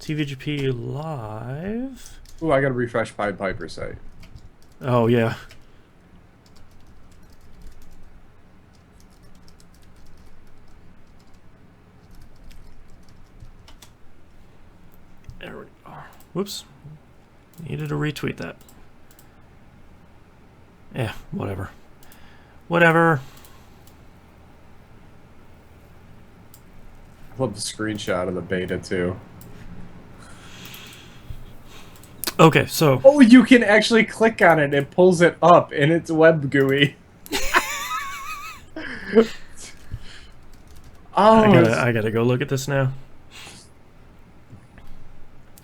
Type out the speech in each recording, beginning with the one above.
TVGP live. Ooh, I gotta refresh Pied Piper site. Oh yeah. There we go. Whoops. Needed to retweet that. Yeah, whatever. Whatever. I love the screenshot of the beta too. Okay, so Oh, you can actually click on it. It pulls it up, and it's web GUI. I gotta go look at this now.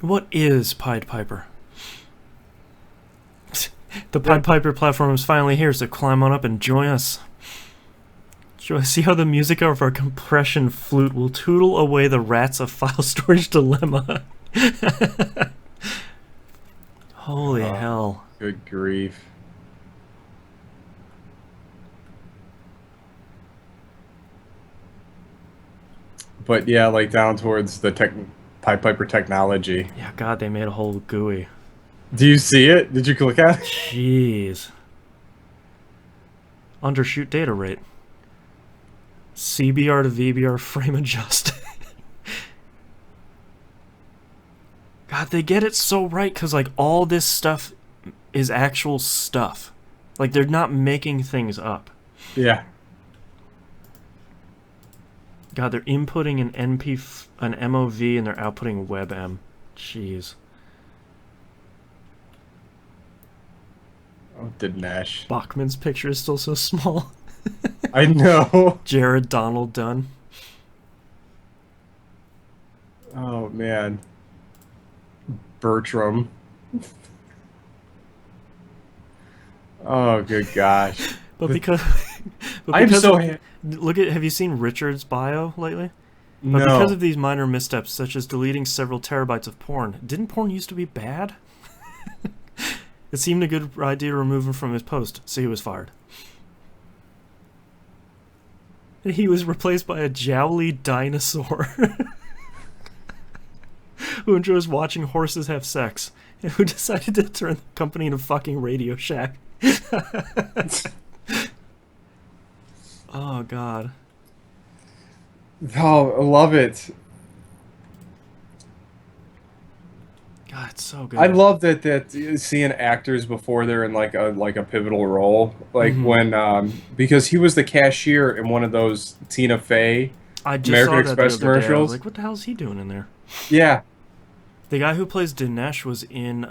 What is Pied Piper? The Pied Piper platform is finally here, so climb on up and join us. See how the music of our compression flute will tootle away the rats of file storage dilemma. Holy hell. Good grief. But yeah, like down towards the Pied Piper technology. Yeah, God, they made a whole GUI. Do you see it? Did you click on it? Jeez. Undershoot data rate. CBR to VBR frame adjust. God, they get it so right because, like, all this stuff is actual stuff. Like, they're not making things up. Yeah. God, they're inputting an an MOV, and they're outputting WebM. Jeez. Oh, did Nash. Bachman's picture is still so small. I know. Jared Donald Dunn. Oh, man. Bertram. Oh, good gosh. But because I'm so... Look at, have you seen Richard's bio lately? No. But because of these minor missteps, such as deleting several terabytes of porn, didn't porn used to be bad? It seemed a good idea to remove him from his post, so he was fired. He was replaced by a jowly dinosaur who enjoys watching horses have sex, and who decided to turn the company into fucking Radio Shack. Oh, God. Oh, I love it. God, it's so good. I love that seeing actors before they're in like a pivotal role, like when because he was the cashier in one of those Tina Fey I just American saw that Express the other day. I was commercials. like, what the hell is he doing in there? Yeah. The guy who plays Dinesh was in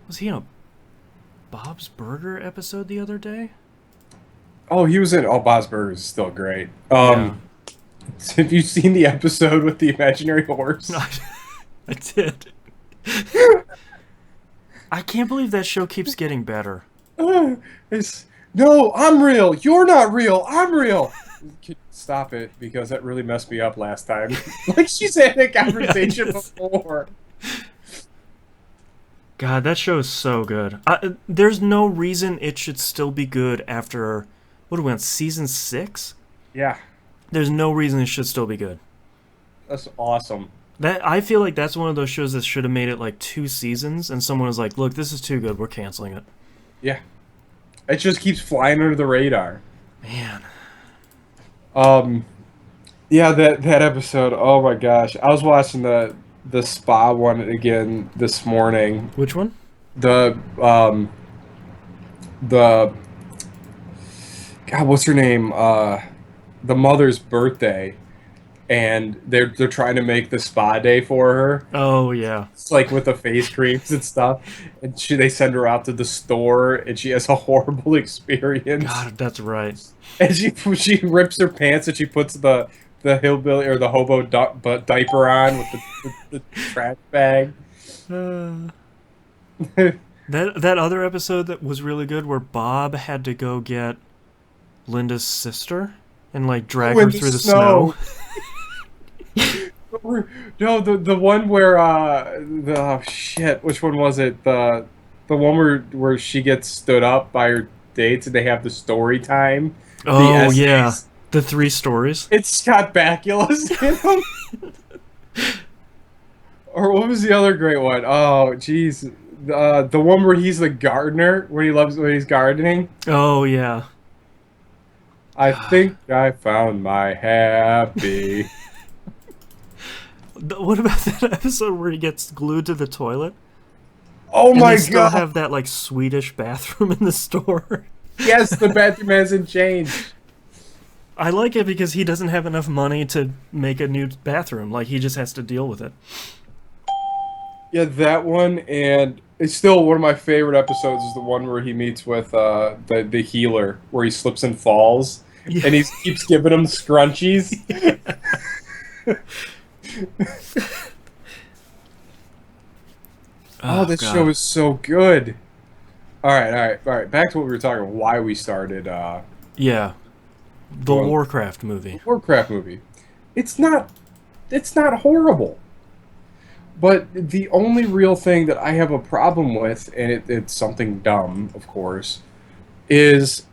was he in a Bob's Burger episode the other day? Oh, he was in. Oh, Bob's Burgers is still great. Yeah. Have you seen the episode with the imaginary horse? I did. I can't believe that show keeps getting better. No, I'm real. You're not real. I'm real. Stop it, because that really messed me up last time. Like she's had a conversation before. God, that show is so good. There's no reason it should still be good after, what are we on, season 6? Yeah. There's no reason it should still be good. That's awesome. I feel like that's one of those shows that should have made it like 2 seasons, and someone was like, look, this is too good, we're canceling it. Yeah. It just keeps flying under the radar. Man. Yeah, that episode, oh my gosh. I was watching the spa one again this morning. Which one? The God, what's her name? The mother's birthday, and they're trying to make the spa day for her. Oh yeah, it's like with the face creams and stuff, and they send her out to the store, and she has a horrible experience. God, that's right. And she rips her pants, and she puts the hillbilly or the hobo diaper on with the trash bag. That other episode that was really good, where Bob had to go get Linda's sister and like drag her through the snow. No, the one where which one was it? The one where she gets stood up by her dates and they have the story time. Oh yeah, the 3 stories. It's Scott Bakula's in them. Or what was the other great one? Oh, jeez. The one where he's the gardener, when he's gardening. Oh yeah. I think I found my happy. What about that episode where he gets glued to the toilet Oh and they my still god! have that like Swedish bathroom in the store? Yes, the bathroom hasn't changed. I like it because he doesn't have enough money to make a new bathroom. Like he just has to deal with it. Yeah, that one, and it's still one of my favorite episodes. Is the one where he meets with the healer, where he slips and falls, Yeah. and he keeps giving him scrunchies. Oh, this God. show is so good. All right. Back to what we were talking about. Why we started Yeah. The going- Warcraft movie. Warcraft movie. It's not. It's not horrible. But the only real thing that I have a problem with, and it's something dumb, of course, is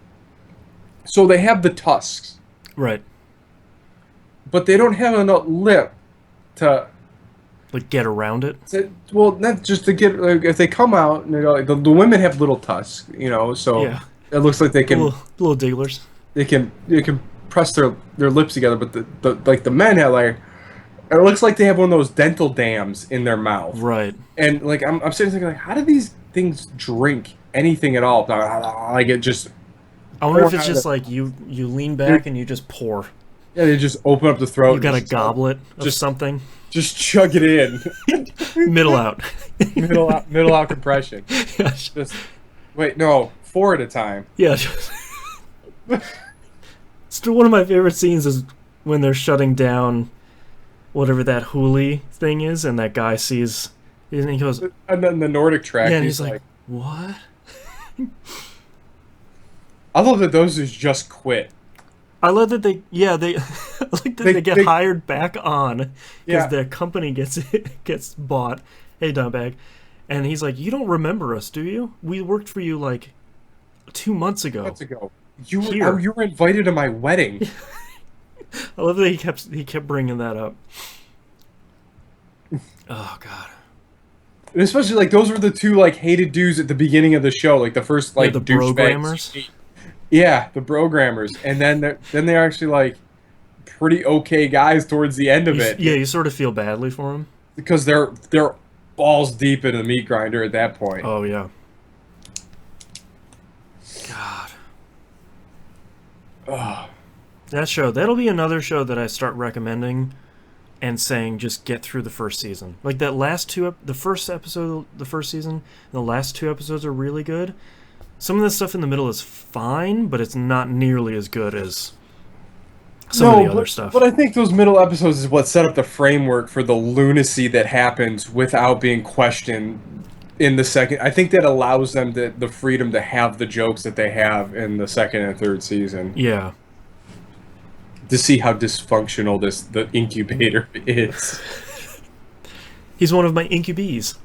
so they have the tusks, Right. but they don't have enough lip to. Like get around it. Well, not just to get. Like, if they come out, and they go, like, the women have little tusks, so Yeah. it looks like they can Little digglers. they can press their lips together, but the men have like. It looks like they have one of those dental dams in their mouth. Right. And like I'm sitting thinking like, how do these things drink anything at all? Like it just I wonder if pour it's out just of- like you lean back and you just pour. yeah, they just open up the throat. You got a and goblet of just- something. just chug it in. Middle out. middle out compression. Yeah. Just wait, no, 4 at a time. Yeah. Still, one of my favorite scenes is when they're shutting down whatever that Huli thing is, and that guy sees, and he goes, And then the Nordic track. yeah, and he's like, what? I love that those dudes just quit. I love that they I like that they get they- hired back on because Yeah. their company gets bought. Hey, Dimebag, and he's like, you don't remember us, do you? We worked for you like 2 months ago. Months ago. Here. You were invited to my wedding. I love that he kept bringing that up. Oh God. And especially like those were the two like hated dudes at the beginning of the show, like the first like the douchebags. programmers. Yeah, the programmers, and then they're actually like pretty okay guys towards the end of it. Yeah, you sort of feel badly for him. Because they're balls deep in the meat grinder at that point. Oh yeah. God. Ugh. That'll be another show that I start recommending and saying just get through the first season. Like that the first episode of the first season, and the last 2 episodes are really good. Some of the stuff in the middle is fine, but it's not nearly as good as some of the other stuff. But I think those middle episodes is what set up the framework for the lunacy that happens without being questioned in the second. I think that allows them the freedom to have the jokes that they have in the second and third season. Yeah. To see how dysfunctional the incubator is. He's one of my incubees.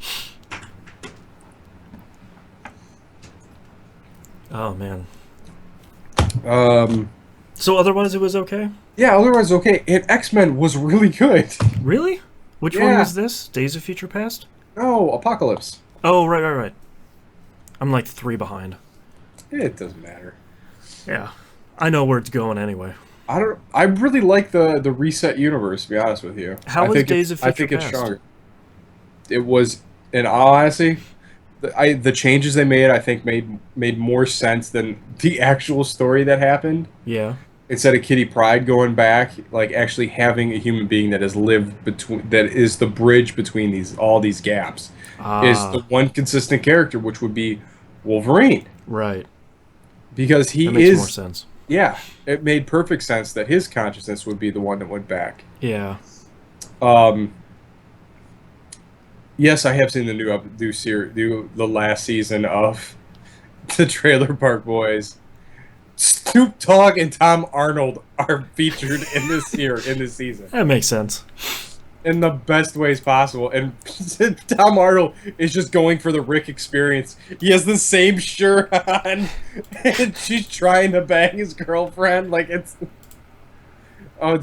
Oh man. So otherwise it was okay? Yeah, otherwise okay. And X-Men was really good. Really? Which one Yeah. was this? Days of Future Past? No, Apocalypse. Oh, right. I'm like 3 behind. It doesn't matter. Yeah. I know where it's going anyway. I really like the reset universe, to be honest with you. How was Days of Future I think it's Past? stronger. It was, in all honesty, the changes they made, I think, made more sense than the actual story that happened. Yeah. Instead of Kitty Pryde going back, like actually having a human being that has lived that is the bridge between all these gaps, is the one consistent character, which would be Wolverine, Right. because he That makes is. more sense. Yeah, it made perfect sense that his consciousness would be the one that went back. Yeah. Yes, I have seen the the last season of the Trailer Park Boys. Snoop Dogg and Tom Arnold are featured in this season That makes sense. in the best ways possible. And Tom Arnold is just going for the Rick experience. He has the same shirt on, and she's trying to bang his girlfriend. Like it's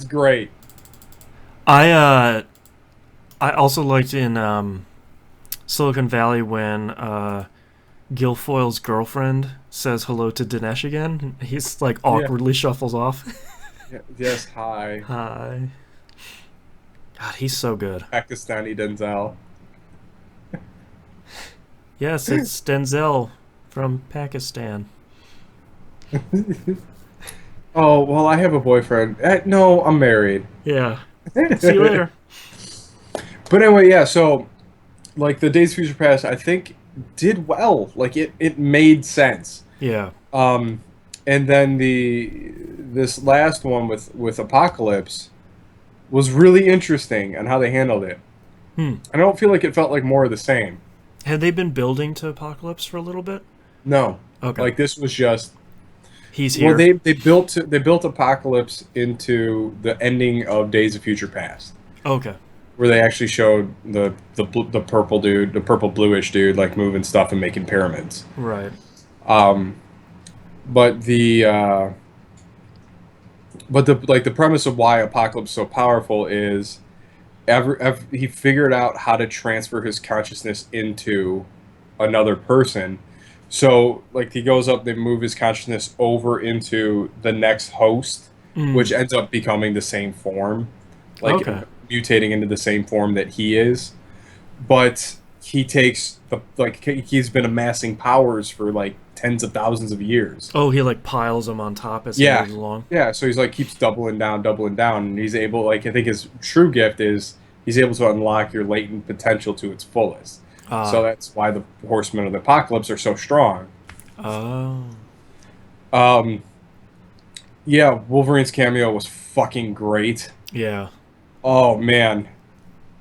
great. I also liked in Silicon Valley when Guilfoyle's girlfriend says hello to Dinesh again. He's like Yeah. awkwardly shuffles off. Yes. Hi, Hi. God, he's so good. Pakistani Denzel. Yes, it's Denzel from Pakistan. Oh well, I have a boyfriend. No, I'm married. Yeah. See you later. But anyway, yeah. So like the Days of Future Past, I think did well. Like it made sense. Yeah. Um, and then the this last one with Apocalypse was really interesting on how they handled it. Hmm. I don't feel like it felt like more of the same. Had they been building to Apocalypse for a little bit? No, Okay. like this was just He's well here. they built Apocalypse into the ending of Days of Future Past, Okay. where they actually showed the purple dude, the purple bluish dude, like moving stuff and making pyramids. Right. Um, but the premise of why Apocalypse is so powerful is he figured out how to transfer his consciousness into another person. So like he goes up, they move his consciousness over into the next host, Mm. which ends up becoming the same form, like Okay. mutating into the same form that he is. But he takes he's been amassing powers for like tens of thousands of years. Oh, he like piles them on top as he Yeah. moves along. Yeah, so he's like keeps doubling down, and he's able like I think his true gift is he's able to unlock your latent potential to its fullest. So Ah. that's why the Horsemen of the Apocalypse are so strong. Oh. Um, yeah, Wolverine's cameo was fucking great. Yeah. Oh man,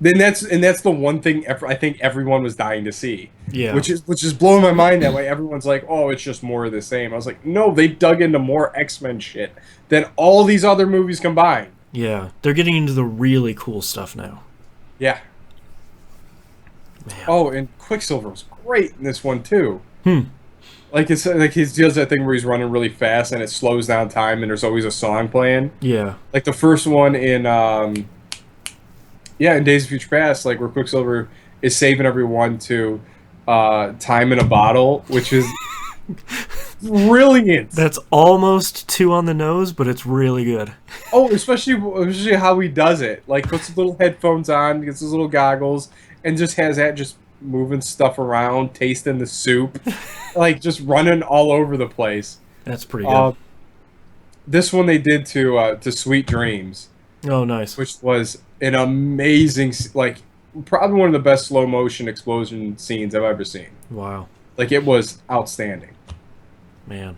then that's the one thing I think everyone was dying to see, Yeah. which is blowing my mind that way. Everyone's like, oh, it's just more of the same. I was like, no, they dug into more X-Men shit than all these other movies combined. Yeah. They're getting into the really cool stuff now. Yeah. Man. Oh, and Quicksilver was great in this one too. Hmm. Like it's like he does that thing where he's running really fast and it slows down time and there's always a song playing. Yeah. Like the first one in in Days of Future Past, like where Quicksilver is saving everyone to Time in a Bottle, which is brilliant. That's almost two on the nose, but it's really good. Oh, especially how he does it. Like puts his little headphones on, gets his little goggles, and just has that just moving stuff around, tasting the soup, like just running all over the place. That's pretty good. This one they did to Sweet Dreams, Oh, nice. which was an amazing, like probably one of the best slow motion explosion scenes I've ever seen. Wow. Like it was outstanding. Man.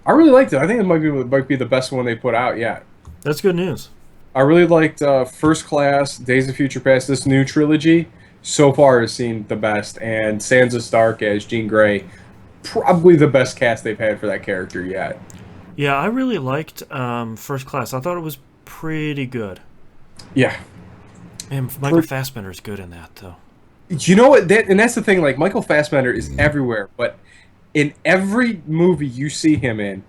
I really liked it. I think it might be the best one they put out yet. That's good news. I really liked First Class, Days of Future Past. This new trilogy so far has seen the best, and Sansa Stark as Jean Grey, probably the best cast they've had for that character yet. Yeah, I really liked First Class. I thought it was pretty good. Yeah, And Michael Fassbender's good in that, though. you know what? And that's the thing. Like Michael Fassbender is everywhere, but in every movie you see him in,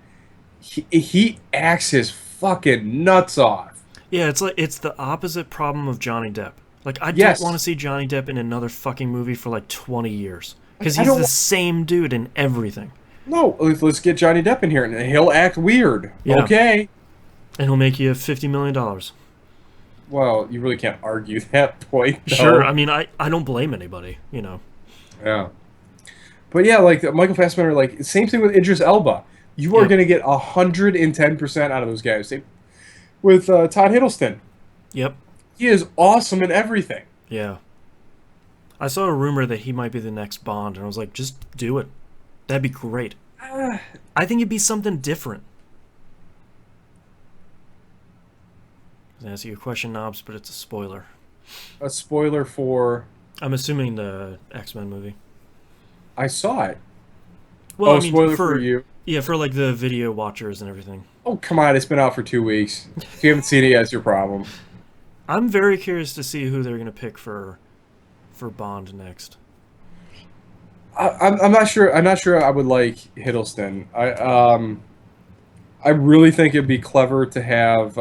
he acts his fucking nuts off. Yeah, it's the opposite problem of Johnny Depp. Like, I Yes. don't want to see Johnny Depp in another fucking movie for like 20 years. Because I he's don't the wa- same dude in everything. No, let's get Johnny Depp in here, and he'll act weird. Yeah. Okay. And he'll make you $50 million. Well, you really can't argue that point. Though. Sure, I mean, I don't blame anybody, you know. Yeah. But yeah, like Michael Fassbender, like same thing with Idris Elba. You are Yep. going to get 110% out of those guys. With Todd Hiddleston, Yep. he is awesome in everything. Yeah. I saw a rumor that he might be the next Bond, and I was like, just do it. That'd be great. Ah, I think it'd be something different. I was gonna ask you a question, Knobs, but it's a spoiler. a spoiler for I'm assuming the X-Men movie. I saw it. Well, Oh, I mean, spoiler for you. Yeah, for like the video watchers and everything. Oh, come on, it's been out for 2 weeks. If you haven't seen it yet, it's your problem. I'm very curious to see who they're gonna pick for Bond next. I'm not sure. I'm not sure I would like Hiddleston. I really think it'd be clever to have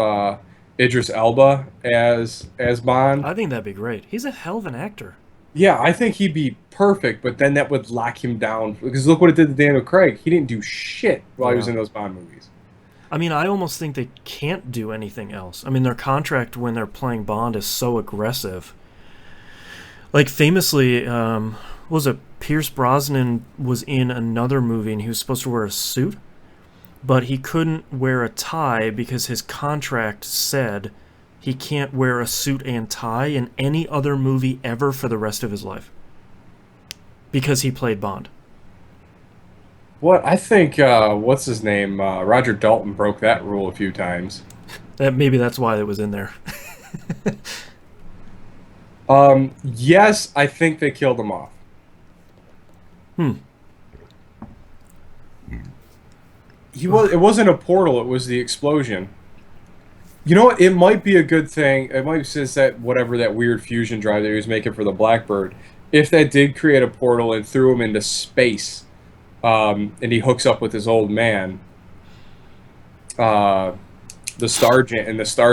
Idris Elba as Bond. I think that'd be great. He's a hell of an actor. Yeah, I think he'd be perfect, but then that would lock him down because look what it did to Daniel Craig. He didn't do shit while he was Yeah. in those Bond movies. I mean, I almost think they can't do anything else. I mean, their contract when they're playing Bond is so aggressive. Like, famously, was it Pierce Brosnan was in another movie and he was supposed to wear a suit, but he couldn't wear a tie because his contract said he can't wear a suit and tie in any other movie ever for the rest of his life because he played Bond. What I think, what's his name? Roger Dalton broke that rule a few times. That maybe that's why it was in there. Yes, I think they killed him off. Hmm. He was. It wasn't a portal. It was the explosion. You know what? It might be a good thing. It might since that whatever that weird fusion drive that he was making for the Blackbird. If that did create a portal and threw him into space, and he hooks up with his old man, uh, the Star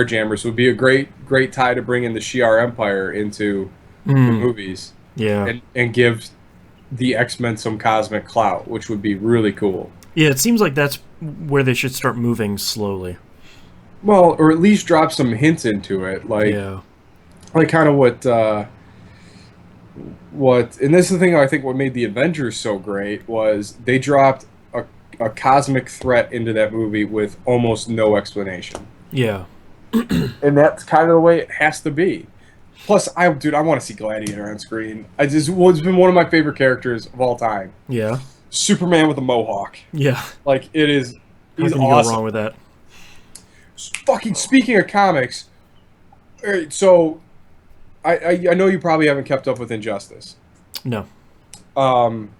Jammers would be a great tie to bring in the Shi'ar Empire into the Mm, movies yeah. and give the X-Men some cosmic clout, which would be really cool. Yeah, it seems like that's where they should start moving slowly. Well, or at least drop some hints into it, Yeah. like kind of what and this is the thing I think what made the Avengers so great was they dropped a cosmic threat into that movie with almost no explanation. Yeah. And that's kind of the way it has to be. Plus, I want to see Gladiator on screen. Well, it's been one of my favorite characters of all time. Yeah. Superman with a mohawk. Yeah. Like it is. How He's can you awesome. go wrong with that? Fucking speaking of comics, all right, so I know you probably haven't kept up with Injustice. No. Um,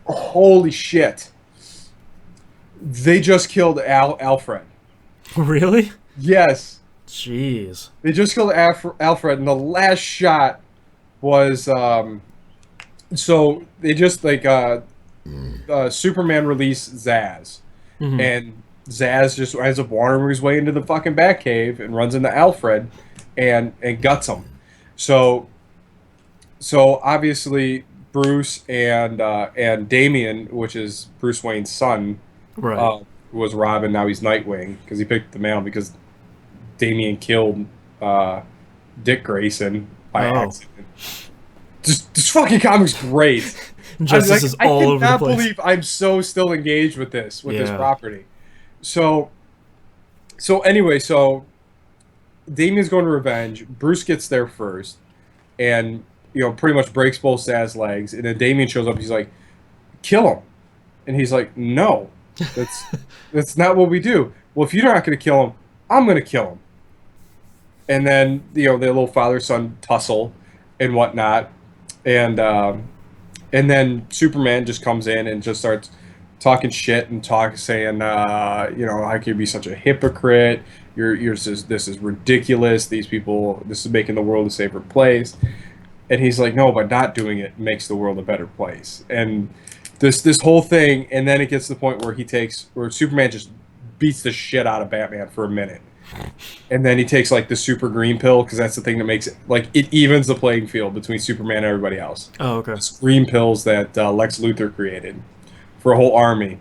holy shit! They just killed Alfred. Really? Yes, Jeez. they just killed Alfred, and the last shot was so they just Superman released Zaz, Hmm. and Zaz just ends up wandering his way into the fucking Batcave and runs into Alfred, and guts him. So obviously Bruce and Damian, which is Bruce Wayne's son, Right. who was Robin. Now he's Nightwing because he picked the male because Damian killed Dick Grayson by Oh. accident. Just this fucking comic's great. Justice is all over the I cannot place. believe I'm so still engaged with this Yeah. property. So anyway, so Damien's going to revenge. Bruce gets there first, and pretty much breaks both Zaz's legs. And then Damien shows up. He's like, "Kill him," and he's like, "No, that's that's not what we do." Well, if you're not going to kill him, I'm going to kill him. And then their little father son tussle and whatnot, and then Superman just comes in and just starts talking shit and saying, how can you be such a hypocrite? This is ridiculous. These people, this is making the world a safer place. And he's like, no, by not doing it makes the world a better place. And this whole thing, and then it gets to the point where Superman just beats the shit out of Batman for a minute. And then he takes like the super green pill because that's the thing that makes it it evens the playing field between Superman and everybody else. Oh, okay. It's green pills that Lex Luthor created for a whole army.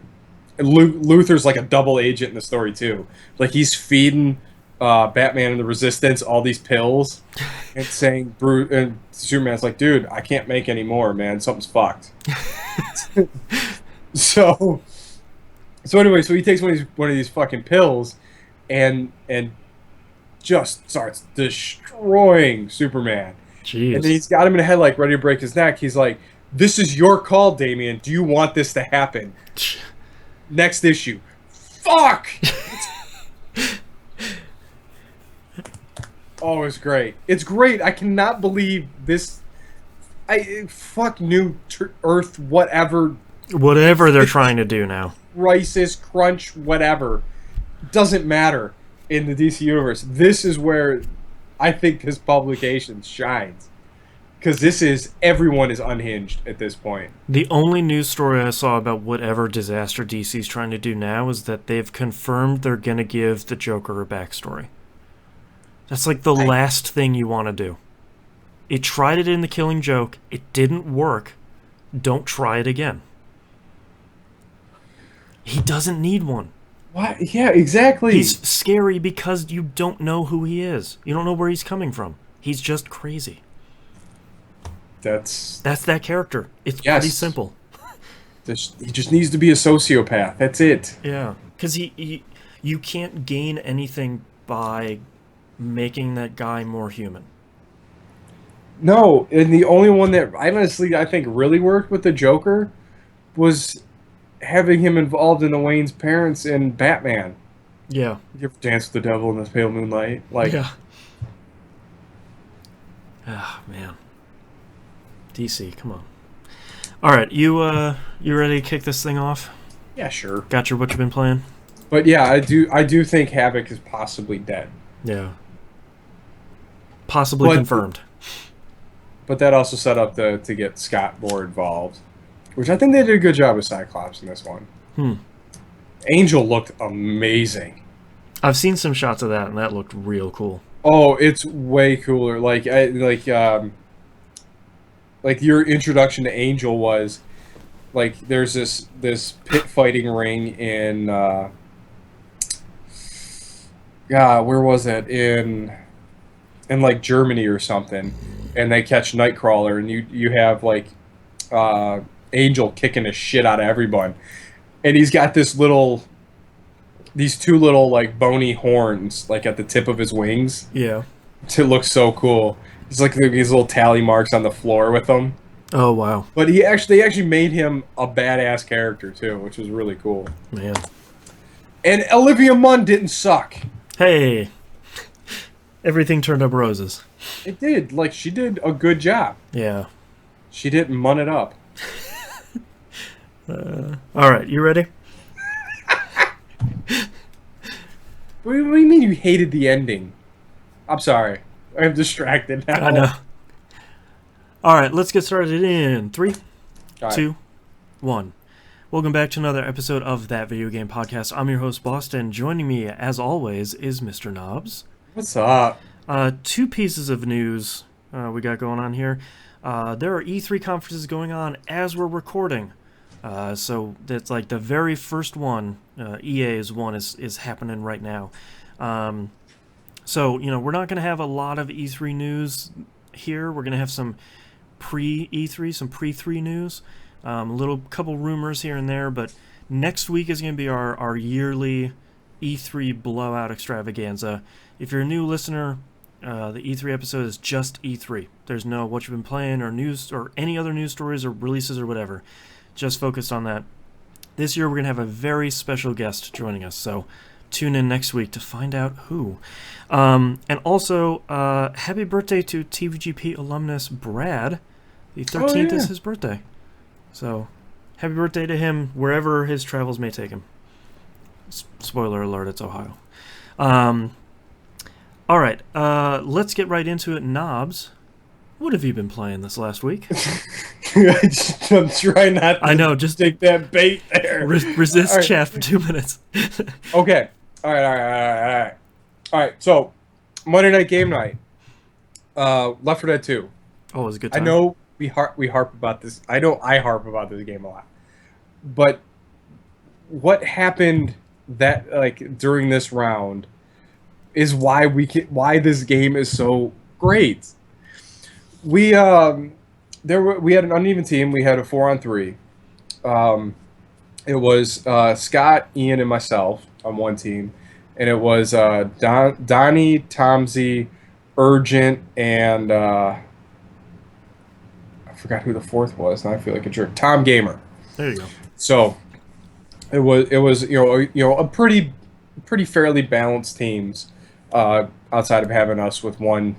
And Luthor's like a double agent in the story too. Like he's feeding Batman and the Resistance all these pills and saying and Superman's like, dude, I can't make any more, man. Something's fucked. so anyway, so he takes one of these fucking pills and just starts destroying Superman. Jeez. And then he's got him in the head, like ready to break his neck. He's like, "This is your call, Damien. Do you want this to happen?" Next issue. Fuck. Oh, it's great. It's great. I cannot believe this. Fuck Earth, whatever. Whatever they're trying to do now. Crisis, crunch, whatever. Doesn't matter in the DC universe. This is where I think this publication shines. because everyone is unhinged at this point. The only news story I saw about whatever disaster DC's trying to do now is that they've confirmed they're going to give the Joker a backstory. That's like the last thing you want to do. It tried it in The Killing Joke. It didn't work. Don't try it again. He doesn't need one. What? Yeah, exactly. He's scary because you don't know who he is. You don't know where he's coming from. He's just crazy. That's that character. It's pretty simple. He just needs to be a sociopath. That's it. Yeah, because you can't gain anything by making that guy more human. No, and the only one that I think really worked with the Joker was having him involved in the Wayne's parents in Batman. Yeah. You ever Dance with the Devil in the Pale Moonlight? Yeah. Ah, man. DC, come on. All right, you ready to kick this thing off? Yeah, sure. Got your what you've been playing? But yeah, I do think Havoc is possibly dead. Yeah. Possibly confirmed. But that also set up to get Scott more involved, which I think they did a good job with Cyclops in this one. Angel looked amazing. I've seen some shots of that, and that looked real cool. Oh, it's way cooler. Like your introduction to Angel was like there's this pit fighting ring in where was it in like Germany or something, and they catch Nightcrawler, and you have like Angel kicking the shit out of everyone, and he's got these two little like bony horns like at the tip of his wings. Yeah, it looks so cool. He's like these little tally marks on the floor with them. Oh wow! But they actually made him a badass character too, which was really cool. Man, and Olivia Munn didn't suck. Hey, everything turned up roses. It did. Like, she did a good job. Yeah. She didn't mun it up. All right, you ready? What do you mean you hated the ending? I'm sorry. I'm distracted now. I know. All right, let's get started in 3, 2, 1. Welcome back to another episode of That Video Game Podcast. I'm your host, Boston. Joining me, as always, is Mr. Knobs. What's up? 2 pieces of news we got going on here. There are E3 conferences going on as we're recording. So that's like the very first one, EA's one, is happening right now. So, we're not going to have a lot of E3 news here. We're going to have some pre-E3, some pre-3 news. Couple rumors here and there, but next week is going to be our yearly E3 blowout extravaganza. If you're a new listener, the E3 episode is just E3. There's no what you've been playing or news or any other news stories or releases or whatever. Just focused on that. This year we're going to have a very special guest joining us, so tune in next week to find out who. And also, happy birthday to TVGP alumnus Brad. The 13th is his birthday. So, happy birthday to him wherever his travels may take him. Spoiler alert, it's Ohio. All right, let's get right into it. Knobs, what have you been playing this last week? I'm trying not to just take that bait there. Resist chat for 2 minutes. Okay. All right. All right, so Monday Night Game Night. Left 4 Dead 2. Oh, it was a good time. I know we harp about this. I know I harp about this game a lot. But what happened during this round is why this game is so great. We had an uneven team. We had a 4-on-3. It was Scott, Ian, and myself on one team, and it was Donnie, Tomsy, Urgent, and I forgot who the fourth was. Now I feel like a jerk. Tom Gamer. There you go. So it was a pretty fairly balanced teams outside of having us with one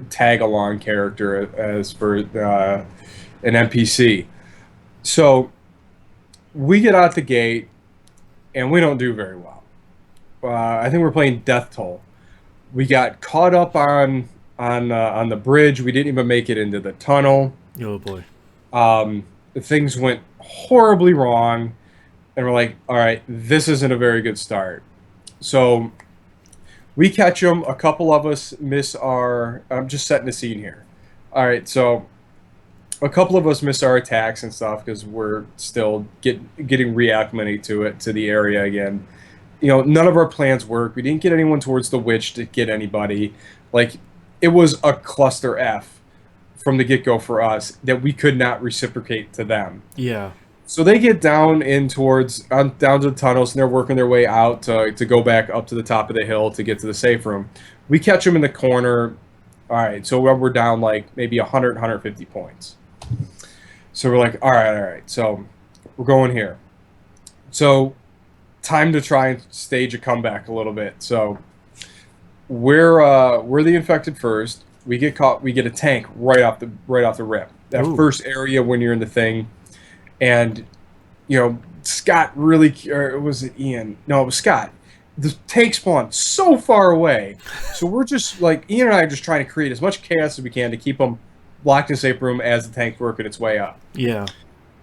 tag along character as for an NPC. So we get out the gate and we don't do very well. I think we're playing Death Toll. We got caught up on on the bridge. We didn't even make it into the tunnel. Oh boy. Um, Things went horribly wrong, and we're like, all right, this isn't a very good start. So we catch them. A couple of us miss our. I'm just setting the scene here. All right, so a couple of us miss our attacks and stuff because we're still getting reacclimated to the area again. You know, none of our plans worked. We didn't get anyone towards the witch to get anybody. Like, it was a cluster F from the get go for us that we could not reciprocate to them. Yeah. So they get down in towards down to the tunnels, and they're working their way out to go back up to the top of the hill to get to the safe room. We catch them in the corner. All right, so we're down like maybe 100, 150 points. So we're like, all right. So we're going here. So time to try and stage a comeback a little bit. So we're the infected first. We get caught. We get a tank right off the rip. That Ooh. first area when you're in the thing, and you know Scott really, or was it Ian? No, it was Scott. The tank spawned so far away, so we're just like Ian and I are just trying to create as much chaos as we can to keep them locked in a safe room as the tank's working its way up. Yeah.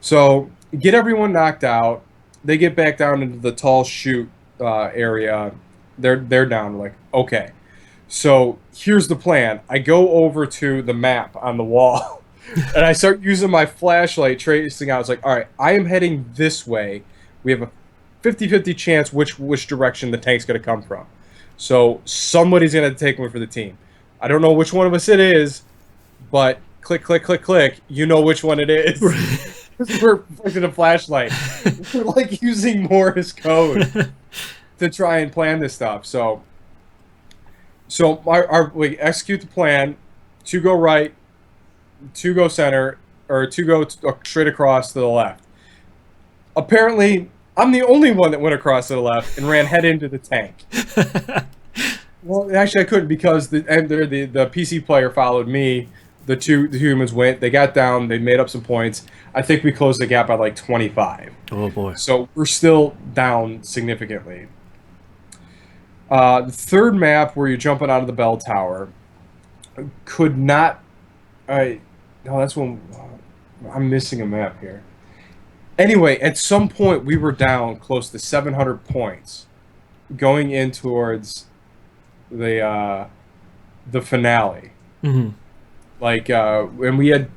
So get everyone knocked out. They get back down into the tall chute area. They're down. Like, okay. So here's the plan. I go over to the map on the wall, and I start using my flashlight, tracing out. It's like, all right, I am heading this way. We have a 50-50 chance which direction the tank's going to come from. So somebody's going to take one for the team. I don't know which one of us it is, but click, click, click, click. You know which one it is. We're flicking a flashlight. We're like using Morse code to try and plan this stuff. So we execute the plan. 2 go right, 2 go center, or 2 go straight across to the left. Apparently, I'm the only one that went across to the left and ran head into the tank. Well, actually, I couldn't because the PC player followed me. The humans went. They got down. They made up some points. I think we closed the gap by like 25. Oh boy. So we're still down significantly. The third map where you're jumping out of the bell tower could not. No, that's when I'm missing a map here. Anyway, at some point we were down close to 700 points, going in towards the finale. Mm-hmm. Like, and we had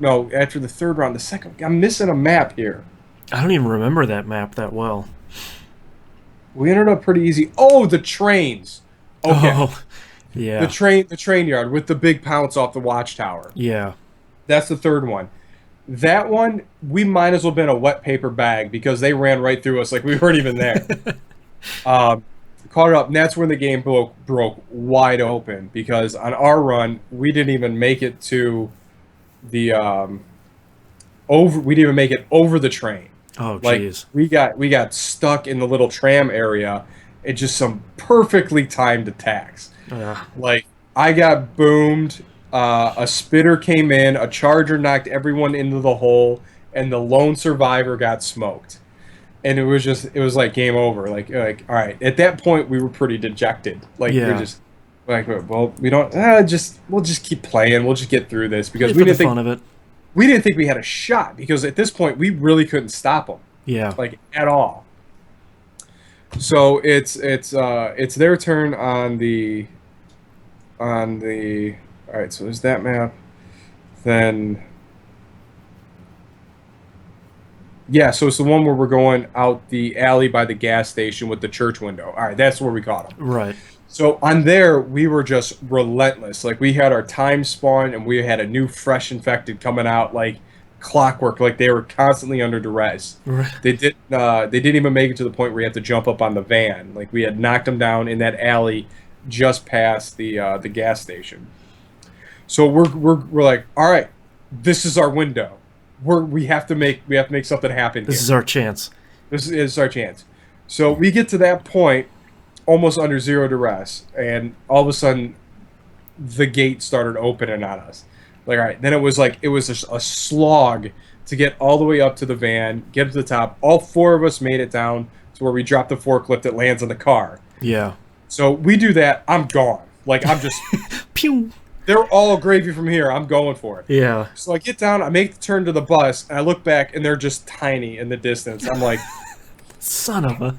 no after the third round, the second. I'm missing a map here. I don't even remember that map that well. We ended up pretty easy. Oh, the trains. Okay. Oh, yeah. The train yard with the big pounce off the watchtower. Yeah. That's the third one. That one, we might as well been a wet paper bag because they ran right through us like we weren't even there. Caught it up, and that's when the game broke wide open because on our run we didn't even make it to the we didn't even make it over the train. Oh, like jeez. we got stuck in the little tram area. It's just some perfectly timed attacks. Like I got boomed. A spitter came in. A charger knocked everyone into the hole, and the lone survivor got smoked. And it was like game over. Like all right. At that point, we were pretty dejected. Like Yeah. we're just like, well, we don't we'll just keep playing. We'll just get through this because For the fun of it. we didn't think we had a shot because at this point we really couldn't stop them. Yeah. Like at all. So it's their turn on the all right, so there's that map. Then yeah, so it's the one where we're going out the alley by the gas station with the church window. All right, that's where we caught them. Right. So on there, we were just relentless. Like we had our time spawn, and we had a new fresh infected coming out like clockwork. Like they were constantly under duress. Right. They didn't even make it to the point where you had to jump up on the van. Like we had knocked them down in that alley just past the gas station. So we're like, all right, this is our window. We have to make something happen here. This is our chance. This is our chance. So we get to that point, almost under zero duress, and all of a sudden, the gate started opening on us. Like, all right, then it was a slog to get all the way up to the van, get to the top. All 4 of us made it down to where we dropped the forklift that lands on the car. Yeah. So we do that. I'm gone. Like I'm just Pew. They're all gravy from here. I'm going for it. Yeah. So I get down, I make the turn to the bus, and I look back, and they're just tiny in the distance. I'm like, Son of a.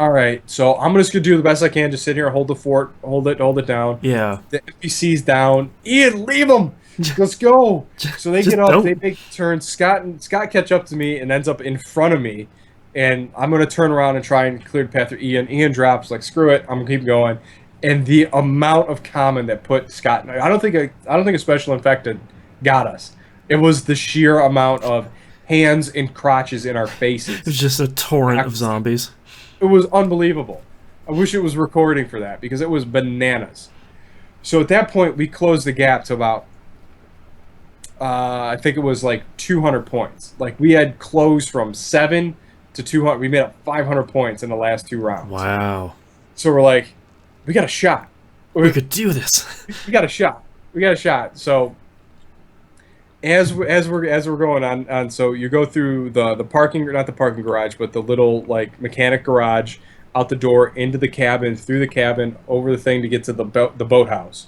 all right, so I'm just gonna do the best I can. Just sit here, hold the fort, hold it down. Yeah. The NPC's down. Ian, leave them. Let's go. So they Just get up, they don't. make the turn. Scott catch up to me and ends up in front of me, and I'm gonna turn around and try and clear the path for Ian. Ian drops like screw it. I'm gonna keep going. And the amount of common that put Scott, I don't think a special infected got us. It was the sheer amount of hands and crotches in our faces. It was just a torrent of zombies. It was unbelievable. I wish it was recording for that because it was bananas. So at that point, we closed the gap to about, I think it was like 200 points. Like we had closed from 7 to 200. We made up 500 points in the last 2 rounds. Wow. So we're like, we got a shot. We could do this. We got a shot. We got a shot. So as we're going on, so you go through the parking, not the parking garage, but the little like mechanic garage, out the door, into the cabin, through the cabin, over the thing to get to the boathouse.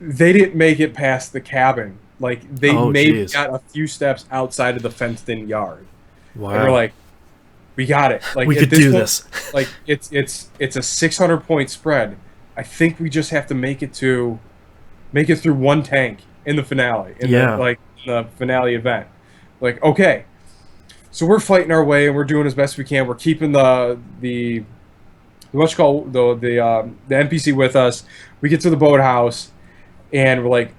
They didn't make it past the cabin. Like they maybe got a few steps outside of the fenced-in yard. Wow. And we're like, we got it. Like we could do this. Like it's a 600 point spread. I think we just have to make it through one tank in the finale. The finale event. Like, okay. So we're fighting our way and we're doing as best we can. We're keeping the NPC with us. We get to the boathouse and we're like,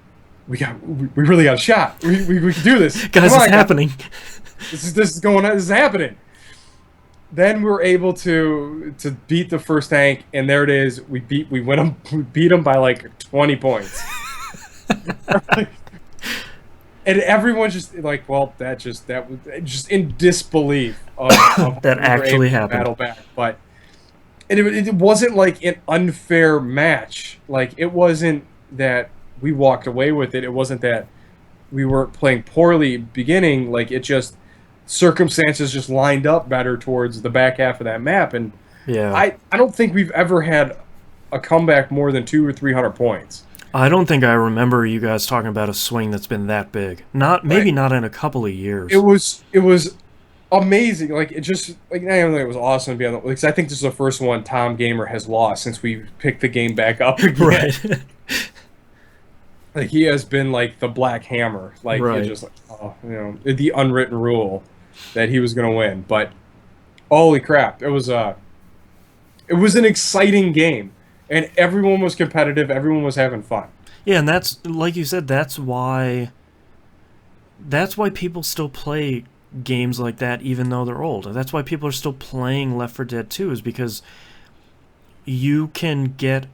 we really got a shot. We can do this. Guys, it's happening. This is going on. This is happening. Then we were able to beat the first tank, and there it is. We beat them by like 20 points. And everyone's just like, well, that was just in disbelief of that actually happened. Battle back, but it wasn't like an unfair match. Like it wasn't that we walked away with it. It wasn't that we weren't playing poorly beginning. Like it just circumstances just lined up better towards the back half of that map, and yeah, I don't think we've ever had a comeback more than 200 or 300 points. I don't think I remember you guys talking about a swing that's been that big. Not in a couple of years. It was amazing. Like it just like not even it was awesome to be on the, because I think this is the first one Tom Gamer has lost since we picked the game back up again. Right. Like he has been like the Black Hammer. Like right. Just like the unwritten rule that he was gonna win. But holy crap, it was an exciting game. And everyone was competitive. Everyone was having fun. Yeah, and that's like you said. That's why people still play games like that, even though they're old. That's why people are still playing Left 4 Dead 2, is because you can get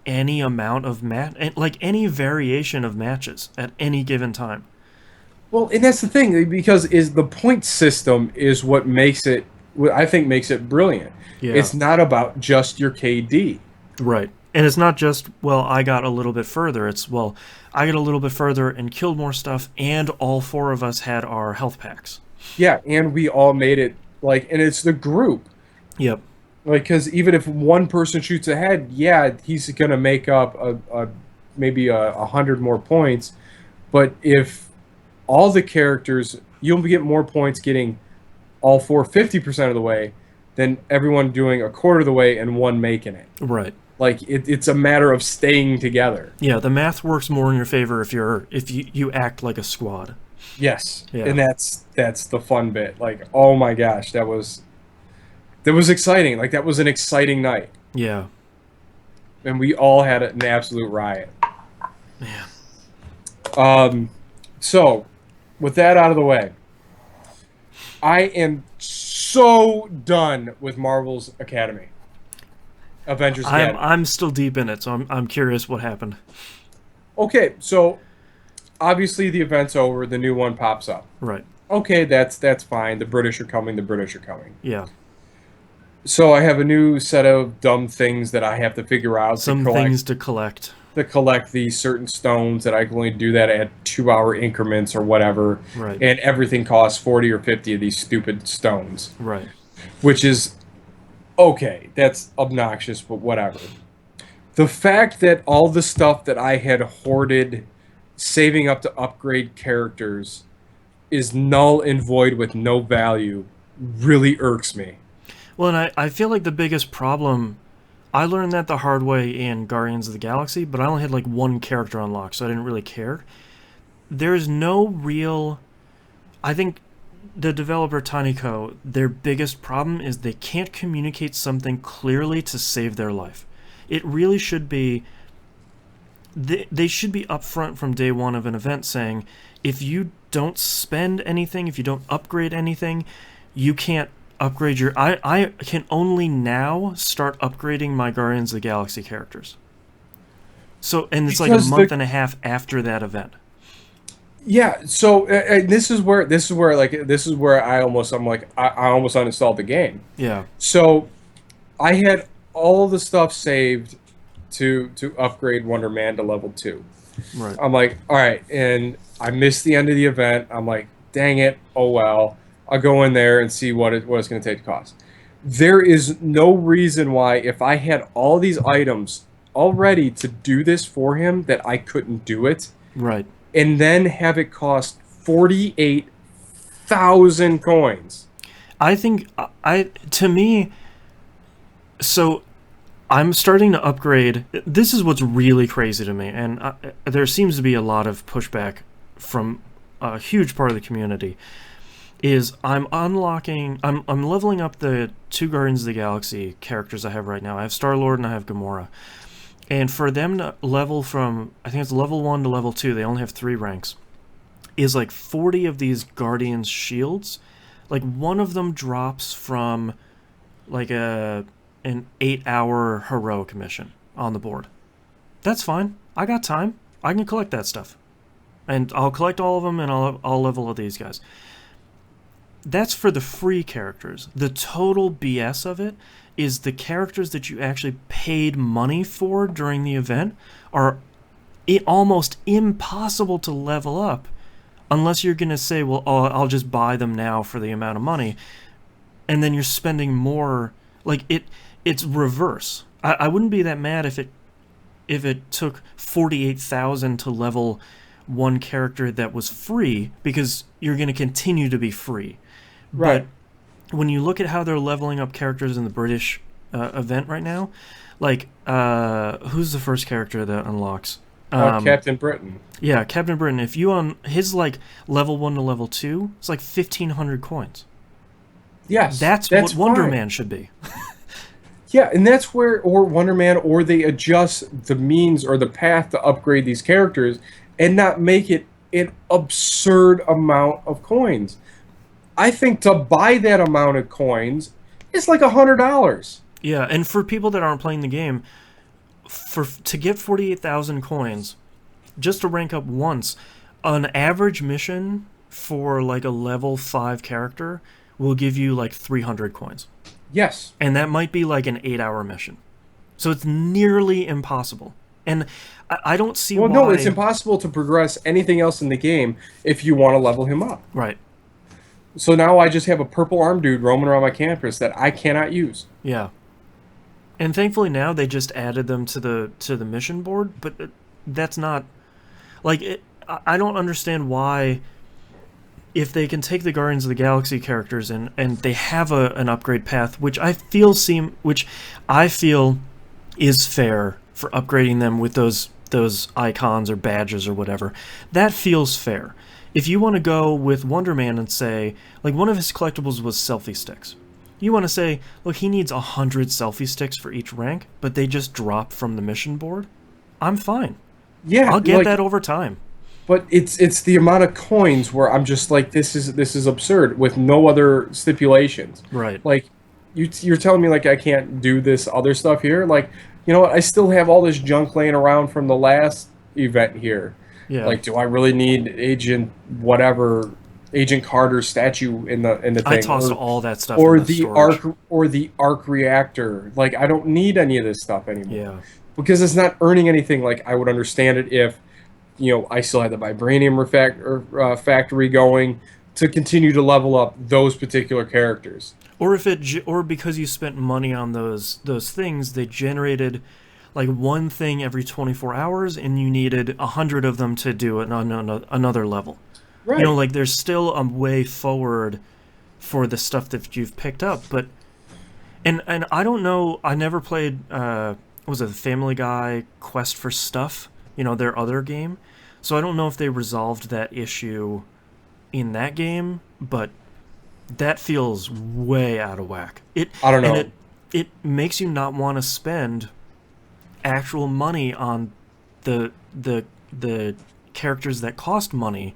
any amount of like any variation of matches at any given time. Well, and that's the thing, because the point system is what makes it. What I think makes it brilliant. Yeah. It's not about just your KD. Right. And it's not just, well, I got a little bit further. It's, well, I got a little bit further and killed more stuff, and all 4 of us had our health packs. Yeah, and we all made it, like, and it's the group. Yep. Like, because even if one person shoots ahead, yeah, he's going to make up maybe 100 more points. But if all the characters, you'll get more points getting all 4 50% of the way than everyone doing a quarter of the way and one making it. Right. Like it's a matter of staying together. Yeah, the math works more in your favor if you act like a squad. Yes, yeah. And that's the fun bit. Like, oh my gosh, that was exciting. Like that was an exciting night. Yeah, and we all had an absolute riot. Man. So with that out of the way, I am so done with Marvel's Academy. Avengers Academy. I'm still deep in it, so I'm curious what happened. Okay, so obviously the event's over. The new one pops up. Right. Okay, that's fine. The British are coming. Yeah. So I have a new set of dumb things that I have to figure out. Some things to collect. To collect these certain stones that I can only do that at 2-hour increments or whatever. Right. And everything costs 40 or 50 of these stupid stones. Right. Which is okay. That's obnoxious, but whatever. The fact that all the stuff that I had hoarded, saving up to upgrade characters, is null and void with no value, really irks me. Well, and I feel like the biggest problem, I learned that the hard way in Guardians of the Galaxy, but I only had like one character unlocked, so I didn't really care. There's no real. I think the developer TinyCo, their biggest problem is they can't communicate something clearly to save their life. It really should be. They should be upfront from day one of an event saying, if you don't spend anything, if you don't upgrade anything, you can't upgrade your. I can only now start upgrading my Guardians of the Galaxy characters. So, and it's like a Because month and a half after that event. yeah, so this is where I'm like I almost uninstalled the game. Yeah, So I had all the stuff saved to upgrade Wonder Man to level 2. right. I'm like, all right, and I missed the end of the event. I'm like, dang it, oh well. I'll go in there and see what it's going to take to cost. There is no reason why, if I had all these items all ready to do this for him, that I couldn't do it, Right. and then have it cost 48,000 coins. I think I to me so I'm starting to upgrade. This is what's really crazy to me, and there seems to be a lot of pushback from a huge part of the community. Is I'm leveling up the two Guardians of the Galaxy characters I have right now. I have Star Lord and I have Gamora, and for them to level from, I think it's level 1 to level 2, they only have 3 ranks. Is like 40 of these Guardians shields. Like one of them drops from like an 8-hour heroic mission on the board. That's fine. I got time. I can collect that stuff. And I'll collect all of them and I'll level these guys. That's for the free characters. The total BS of it is the characters that you actually paid money for during the event are almost impossible to level up unless you're going to say, well, oh, I'll just buy them now for the amount of money. And then you're spending more. Like, it's reverse. I wouldn't be that mad if it took 48,000 to level one character that was free, because you're going to continue to be free. Right. But when you look at how they're leveling up characters in the British event right now, like, who's the first character that unlocks? Captain Britain. Yeah, Captain Britain. If you on his like level 1 to level 2, it's like 1,500 coins. Yes, That's what Wonder fine. Man should be. Yeah, and that's where, or Wonder Man, or they adjust the means or the path to upgrade these characters and not make it an absurd amount of coins. I think to buy that amount of coins, it's like $100. Yeah, and for people that aren't playing the game, to get 48,000 coins, just to rank up once, an average mission for like a level 5 character will give you like 300 coins. Yes. And that might be like an 8-hour mission. So it's nearly impossible. And I don't see Well, why... no, it's impossible to progress anything else in the game if you want to level him up. Right. So now I just have a purple arm dude roaming around my campus that I cannot use. Yeah. And thankfully now they just added them to the mission board, but that's not... Like, I don't understand why... If they can take the Guardians of the Galaxy characters and they have an upgrade path, which I feel is fair for upgrading them with those icons or badges or whatever, that feels fair. If you want to go with Wonder Man and say, like, one of his collectibles was selfie sticks. You want to say, look, he needs 100 selfie sticks for each rank, but they just drop from the mission board. I'm fine. Yeah, I'll get that over time. But it's the amount of coins where I'm just like, this is absurd with no other stipulations. Right. Like, you're telling me like I can't do this other stuff here? Like, you know what? I still have all this junk laying around from the last event here. Yeah. Like, do I really need Agent Carter's statue in the thing? I tossed all that stuff or in the storage. arc reactor. Like, I don't need any of this stuff anymore. Yeah. Because it's not earning anything. Like, I would understand it if, you know, I still had the vibranium factory going to continue to level up those particular characters. Or if or because you spent money on those things, they generated, like one thing every 24 hours, and you needed 100 of them to do it on another level. You know, Right. like there's still a way forward for the stuff that you've picked up, but and I don't know. I never played. Was it the Family Guy Quest for Stuff? You know, their other game. So I don't know if they resolved that issue in that game, but that feels way out of whack. It I don't and know. it makes you not want to spend actual money on the characters that cost money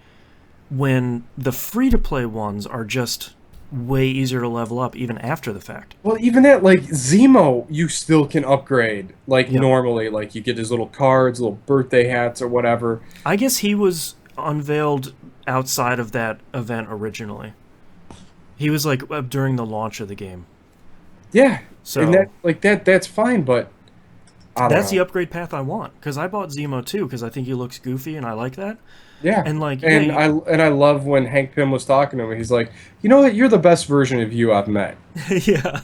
when the free to play ones are just way easier to level up even after the fact. Well, even that, like, Zemo, you still can upgrade, like, Yep. normally. Like, you get his little cards, little birthday hats, or whatever. I guess he was unveiled outside of that event originally. He was like during the launch of the game. Yeah. And So that's fine, but I don't that's the know. upgrade path I want because I bought Zemo too because I think he looks goofy and I like that. Yeah. And like, yeah, And I love when Hank Pym was talking to him, he's like, "You know what? You're the best version of you I've met." yeah,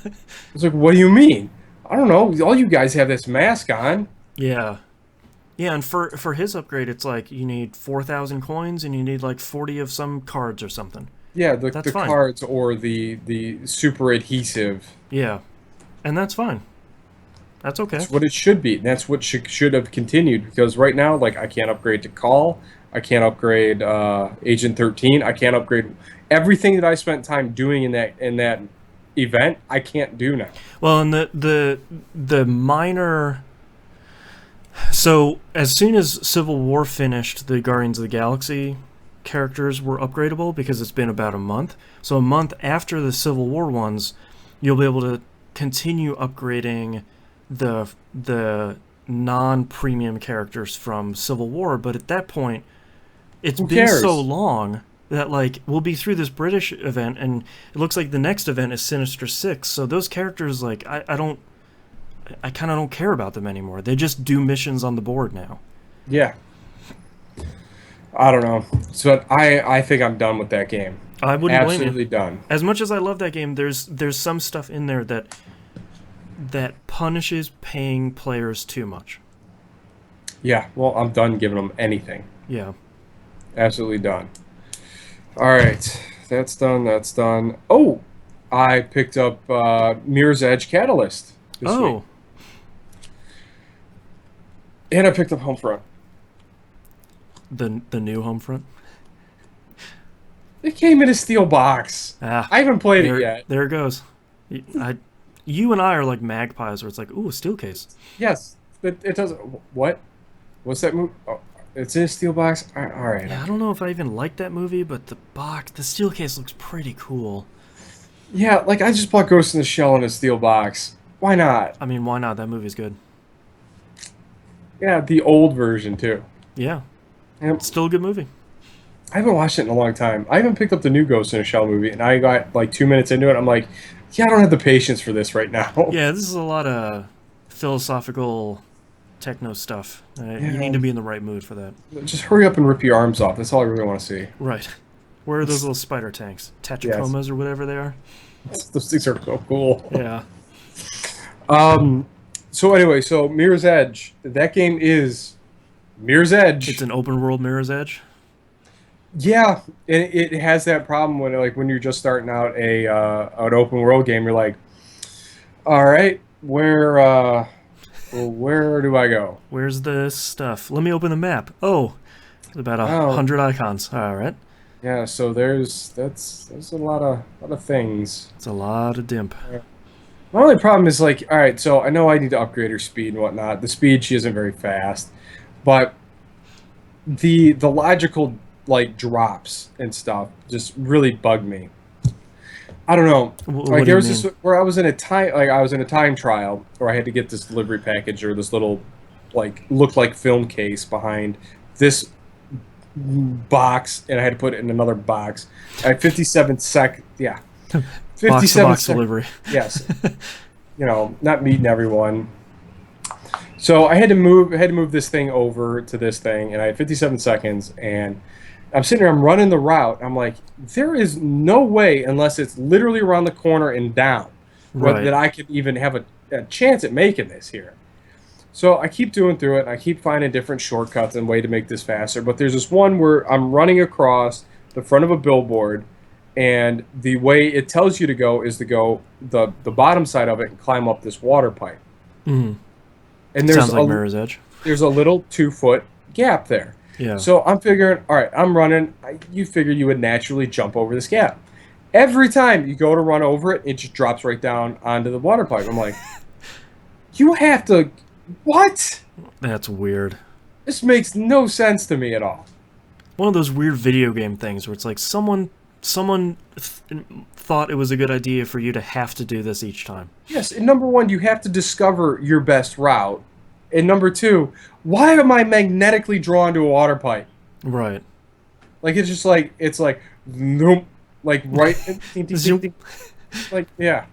It's like, "What do you mean?" I don't know. All you guys have this mask on. yeah, yeah. And for his upgrade, it's like you need 4,000 coins and you need like 40 of some cards or something. Yeah, That's the fine. cards or the super adhesive. Yeah, and that's fine. That's okay. That's what it should be. And that's what should have continued because right now, like, I can't upgrade to Call, I can't upgrade Agent 13, I can't upgrade everything that I spent time doing in that event. I can't do now. Well, and the minor. So as soon as Civil War finished, the Guardians of the Galaxy characters were upgradable because it's been about a month. So a month after the Civil War ones, you'll be able to continue upgrading the non-premium characters from Civil War, but at that point it's Who been so cares? long that like we'll be through this British event and it looks like the next event is Sinister Six. So those characters like I kind of don't care about them anymore. They just do missions on the board now. Yeah, I don't know. So I think I'm done with that game. I wouldn't blame you. Absolutely done. As much as I love that game, there's some stuff in there that punishes paying players too much. Yeah, well, I'm done giving them anything. Yeah. Absolutely done. All right, that's done. That's done. Oh, I picked up Mirror's Edge Catalyst this week, Oh, and I picked up Homefront. the new Homefront. It came in a steel box. Ah, I haven't played it there yet. there it goes. I, you and I are like magpies, where it's like, ooh, a steel case. Yes, it doesn't. What? What's that move? Oh, it's in a steel box. All right. Yeah, I don't know if I even like that movie, but the steel case looks pretty cool. Yeah, like I just bought Ghost in the Shell in a steel box. Why not? I mean, why not? That movie's good. Yeah, the old version too. Yeah, Yep. it's still a good movie. I haven't watched it in a long time. I haven't picked up the new Ghost in a Shell movie, and I got like 2 minutes into it. I'm like, yeah, I don't have the patience for this right now. Yeah, this is a lot of philosophical techno stuff. You need Yeah, to be in the right mood for that. just hurry up and rip your arms off. That's all I really want to see. Right. Where are those little spider tanks? Yes, Tetrachomas or whatever they are? those things are so cool. Yeah. Um, so anyway, so Mirror's Edge. That game is Mirror's It's Edge. an open world Mirror's Edge. Yeah, and it has that problem when when you're just starting out an open world game. You're like, all right, where do I go? Where's the stuff? Let me open the map. Oh, there's about a Oh, hundred icons. All right. yeah. So there's a lot of things. It's a lot of dimp. My only problem is like, all right, so I know I need to upgrade her speed and whatnot. The speed she isn't very fast, but the logical like drops and stuff just really bug me. I don't know. What Like do there you was this mean? where I was in a time trial where I had to get this delivery package or this little like looked like film case behind this box, and I had to put it in another box. I had 57 sec. Yeah, Box to 57 box sec. delivery. Yes, not meeting everyone. So I had to move this thing over to this thing, and I had 57 seconds, and I'm sitting there, I'm running the route. I'm like, there is no way, unless it's literally around the corner and down, Right. that I could even have a chance at making this here. So I keep doing through it, and I keep finding different shortcuts and way to make this faster. But there's this one where I'm running across the front of a billboard, and the way it tells you to go is to go the bottom side of it and climb up this water pipe. Mm. And Sounds like Mirror's Edge. there's a little 2 foot gap there. Yeah. So I'm figuring, all right, I'm running. You figure you would naturally jump over this gap. Every time you go to run over it, it just drops right down onto the water pipe. I'm like, you have to, what? That's weird. This makes no sense to me at all. One of those weird video game things where it's like thought it was a good idea for you to have to do this each time. Yes, and number one, you have to discover your best route. And number two, why am I magnetically drawn to a water pipe? Right. Like it's like nope, like right, ding, ding, ding, ding. Like yeah.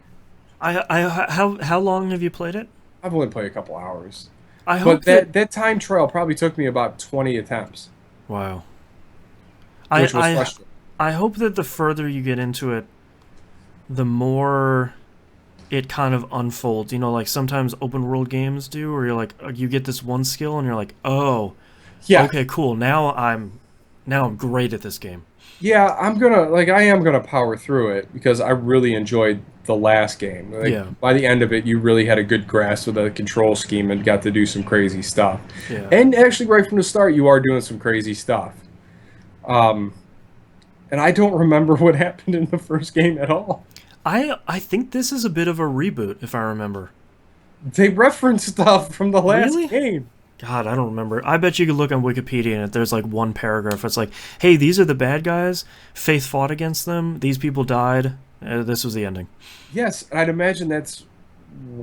How long have you played it? I've only played a couple hours, I but hope that time trial probably took me about 20 attempts, wow. which was I frustrating. I hope that the further you get into it, the more it kind of unfolds. You know, like sometimes open world games do, where you're like, you get this one skill and you're like, oh, Yeah, okay, cool. Now I'm great at this game. yeah. I am gonna power through it because I really enjoyed the last game. Like, Yeah. by the end of it, you really had a good grasp of the control scheme and got to do some crazy stuff. Yeah. And actually, right from the start, you are doing some crazy stuff. Um, and I don't remember what happened in the first game at all. I think this is a bit of a reboot, if I remember. They reference stuff from the last Really? game. God, I don't remember. I bet you could look on Wikipedia and there's like one paragraph. It's like, hey, these are the bad guys. Faith fought against them. These people died. This was the ending. Yes, I'd imagine that's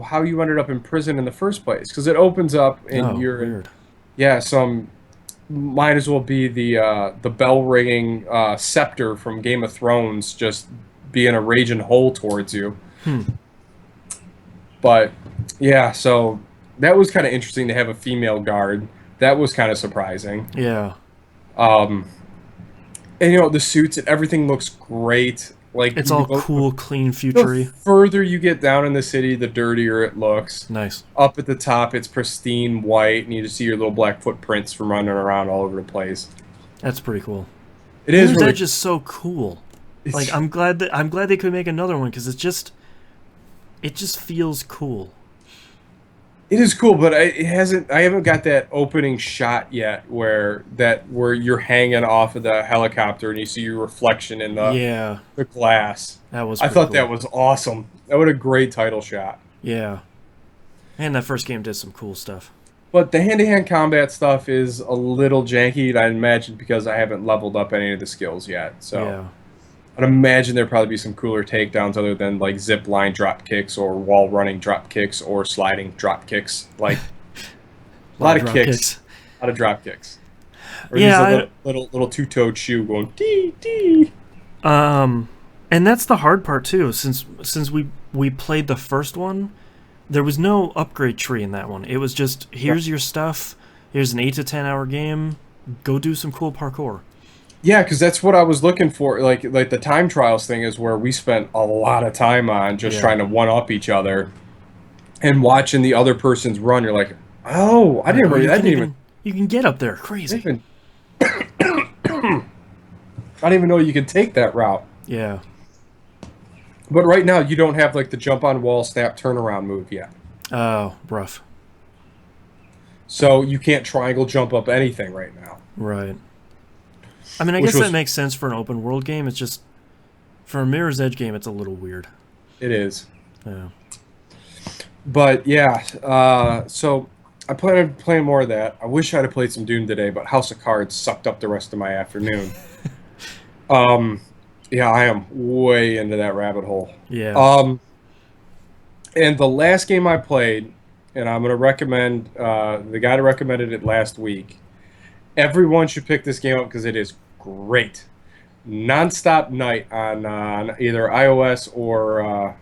how you ended up in prison in the first place. Because it opens up and Oh, you're weird. yeah, some might as well be the bell ringing scepter from Game of Thrones just being a raging hole towards you. Hmm. But yeah, so that was kind of interesting to have a female guard. That was kind of surprising. Yeah. Um, and the suits and everything looks great. Like It's all cool, clean, the futury. further you get down in the city, the dirtier it looks. Nice. Up at the top, it's pristine white, and you just see your little black footprints from running around all over the place. That's pretty cool. It is Mirror's really. Edge is so cool. It's, Like I'm glad they could make another one because it just feels cool. it is cool, but it hasn't. I haven't got that opening shot yet, where you're hanging off of the helicopter and you see your reflection in Yeah, the glass. that was. I Pretty thought cool. that was awesome. That was a great title shot. Yeah, and that first game did some cool stuff. But the hand-to-hand combat stuff is a little janky, I imagine, because I haven't leveled up any of the skills yet. So Yeah, I'd imagine there'd probably be some cooler takedowns other than like zip line drop kicks or wall running drop kicks or sliding drop kicks. Like a lot of drop kicks, a lot of drop kicks. Or Yeah, just a little two-toed shoe going dee dee. And that's the hard part too. Since we played the first one, there was no upgrade tree in that one. It was just here's your stuff. Here's an 8 to 10 hour game. Go do some cool parkour. Yeah, because that's what I was looking for. Like the time trials thing is where we spent a lot of time on just Yeah. trying to one up each other and watching the other person's run. You're like, oh, I didn't Or really. you I can didn't even. you can get up there. I Crazy. didn't I didn't even know you could take that route. Yeah. But right now, you don't have like the jump on wall, snap, turnaround move yet. Oh, rough. So you can't triangle jump up anything right now. Right. I mean, I Which guess was- that makes sense for an open world game. It's just for a Mirror's Edge game, it's a little weird. It is. Yeah. But yeah, so I plan on playing more of that. I wish I'd have played some Doom today, but House of Cards sucked up the rest of my afternoon. Yeah, I am way into that rabbit hole. Yeah. And the last game I played, and I'm going to recommend the guy that recommended it last week. Everyone should pick this game up because it is great. Nonstop night on either iOS or